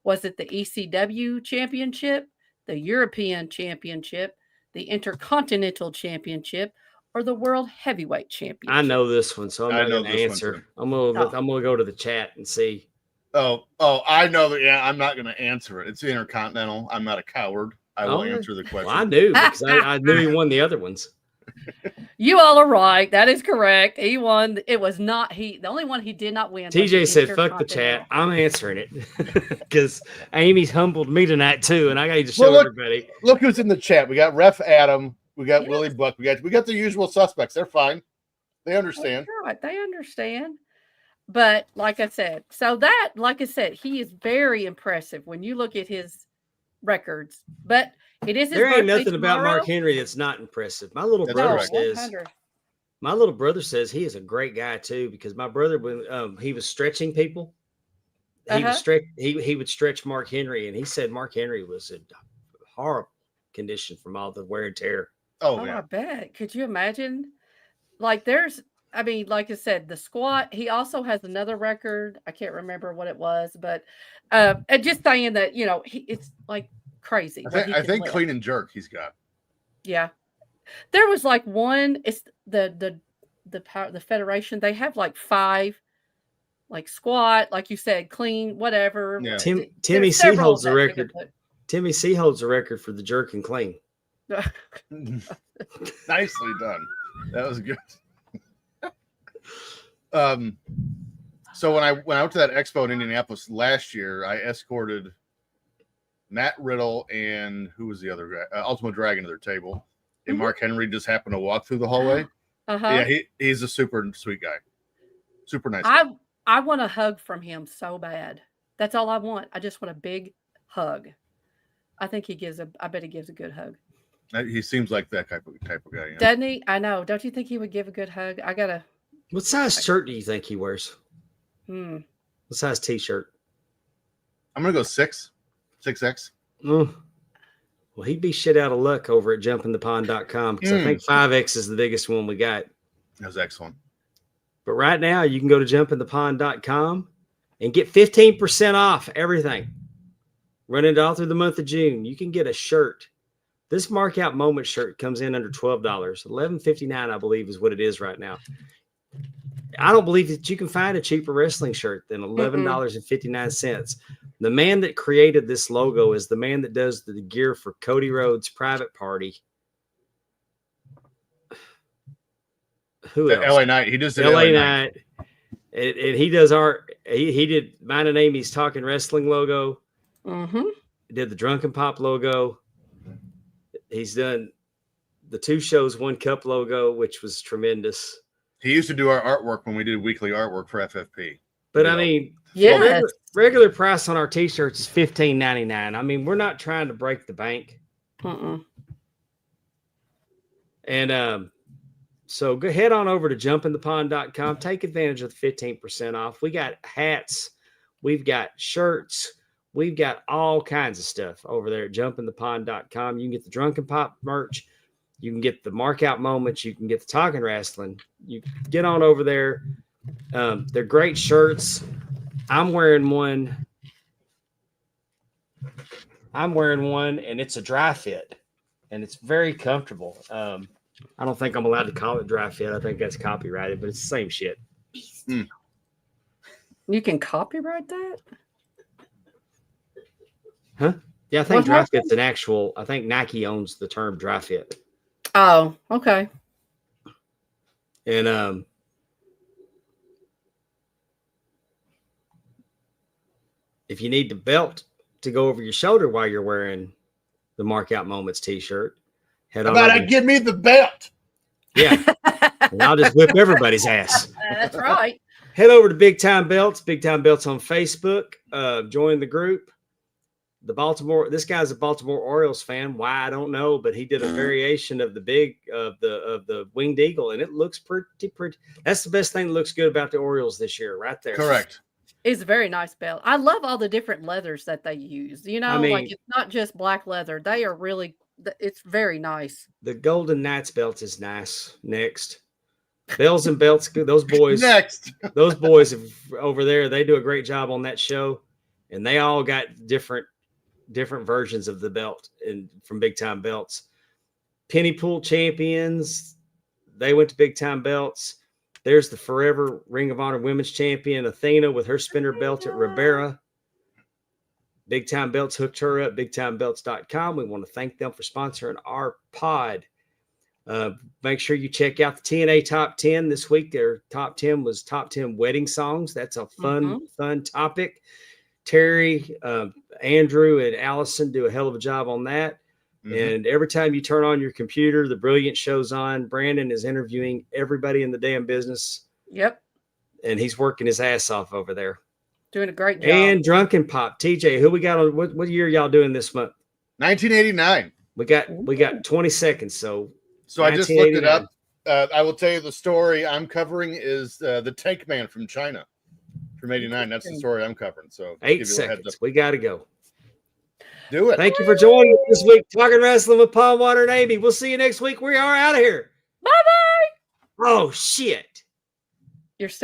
Was it the ECW championship, the European championship, the Intercontinental championship, or the World Heavyweight Championship? I know this one, so I'm not going to answer. I'm going to go to the chat and see. Oh, I know that. Yeah, I'm not going to answer it. It's the Intercontinental. I'm not a coward. I will answer the question. Well, I knew because I knew he won the other ones. You all are right. That is correct. He won. It was not he. The only one he did not win. was TJ said, Mr. "Fuck the chat. Continental. I'm answering it because Amy's humbled me tonight too, and I got to show Well, look- everybody." Look who's in the chat. We got Ref Adam. We got Yes. Willie Buck. We got the usual suspects. They're fine. They understand. That's right. They understand. But like I said, he is very impressive when you look at his records. But it is his There ain't birthday nothing about Mark tomorrow. Henry that's not impressive. My little That's brother correct. says. 100. My little brother says he is a great guy too, because my brother, when he was stretching people, he would stretch Mark Henry, and he said Mark Henry was in horrible condition from all the wear and tear. Oh, Oh, yeah. I bet. Could you imagine? Like like I said, the squat, he also has another record. I can't remember what it was, but and just saying that, it's like crazy. I think clean and jerk he's got. Yeah. There was like one, it's the federation, they have like 5, like squat, like you said, clean, whatever. Yeah. Timmy There's C several holds the that they record. could Timmy C holds the record for the jerk and clean. put. Nicely done. That was good. So when I went to that expo in Indianapolis last year, I escorted Matt Riddle and who was the other guy? Ultimate Dragon to their table. And Mark Henry just happened to walk through the hallway. Uh-huh. Yeah, he's a super sweet guy. Super nice guy. I want a hug from him so bad. That's all I want. I just want a big hug. I think I bet he gives a good hug. He seems like that type of guy. Yeah. Doesn't he? I know. Don't you think he would give a good hug? What size shirt do you think he wears? Hmm. What size T-shirt? I'm gonna go 6X. Oh. Well, he'd be shit out of luck over at jumpinthepond.com because I think 5X is the biggest one we got. That was excellent. But right now, you can go to jumpinthepond.com and get 15% off everything. Running it all through the month of June. You can get a shirt. This Mark Out Moment shirt comes in under $12. $11.59, I believe, is what it is right now. I don't believe that you can find a cheaper wrestling shirt than $11.59. The man that created this logo is the man that does the gear for Cody Rhodes' private party. Who else? LA Knight. He just did LA Knight. And he does he did mine and Amy's Talking Wrestling logo. Mm-hmm. Did the Drunken Pop logo. He's done the 2 shows, 1 cup logo, which was tremendous. He used to do our artwork when we did weekly artwork for FFP. But I mean, Yes. regular price on our T-shirts is $15.99. I mean, we're not trying to break the bank. And so go head on over to jumpinthepond.com. Take advantage of the 15% off. We got hats. We've got shirts. We've got all kinds of stuff over there at jumpinthepond.com. You can get the Drunken Pop merch. You can get the Mark Out Moments. You can get the Talking Wrestling. You get on over there. They're great shirts. I'm wearing one, and it's a dry fit, and it's very comfortable. I don't think I'm allowed to call it dry fit. I think that's copyrighted, but it's the same shit. You can copyright that? Huh? Yeah, I think What dry happened? fit's an actual. I think Nike owns the term dry fit. Oh, okay. And if you need the belt to go over your shoulder while you're wearing the Mark Out Moments T-shirt, head on. Give me the belt. Yeah, and I'll just whip everybody's ass. That's right. Head over to Big Time Belts on Facebook. Join the group. This guy's a Baltimore Orioles fan. Why, I don't know, but he did a variation of the winged eagle, and it looks pretty. That's the best thing that looks good about the Orioles this year, right there. Correct. It's a very nice belt. I love all the different leathers that they use. Like it's not just black leather. They are really, it's very nice. The Golden Knights belt is nice. Next. Bells and Belts, those boys. Next. Those boys over there, they do a great job on that show, and they all got different versions of the belt from Big Time Belts. Penny Pool champions, they went to Big Time Belts. There's the forever Ring of Honor Women's Champion, Athena, with her spinner belt at Ribera. Big Time Belts hooked her up, bigtimebelts.com. We want to thank them for sponsoring our pod. Make sure you check out the TNA Top 10 this week. Their top 10 was top 10 wedding songs. That's a fun topic. Terry, Andrew, and Allison do a hell of a job on that. And every time you turn on your computer, the Brilliant show's on. Brandon is interviewing everybody in the damn business. Yep. And he's working his ass off over there. Doing a great job. And Drunken Pop. TJ, who we got on? What year y'all doing this month? 1989. We got 20 seconds. So I just looked it up. I will tell you the story I'm covering is the Tank Man from China from 89. That's the story I'm covering. So 8 seconds. We got to go. Do it. Thank you for joining us this week. Talking Wrestling with Pondwater and Amy. We'll see you next week. We are out of here. Bye-bye. Oh, shit. You're still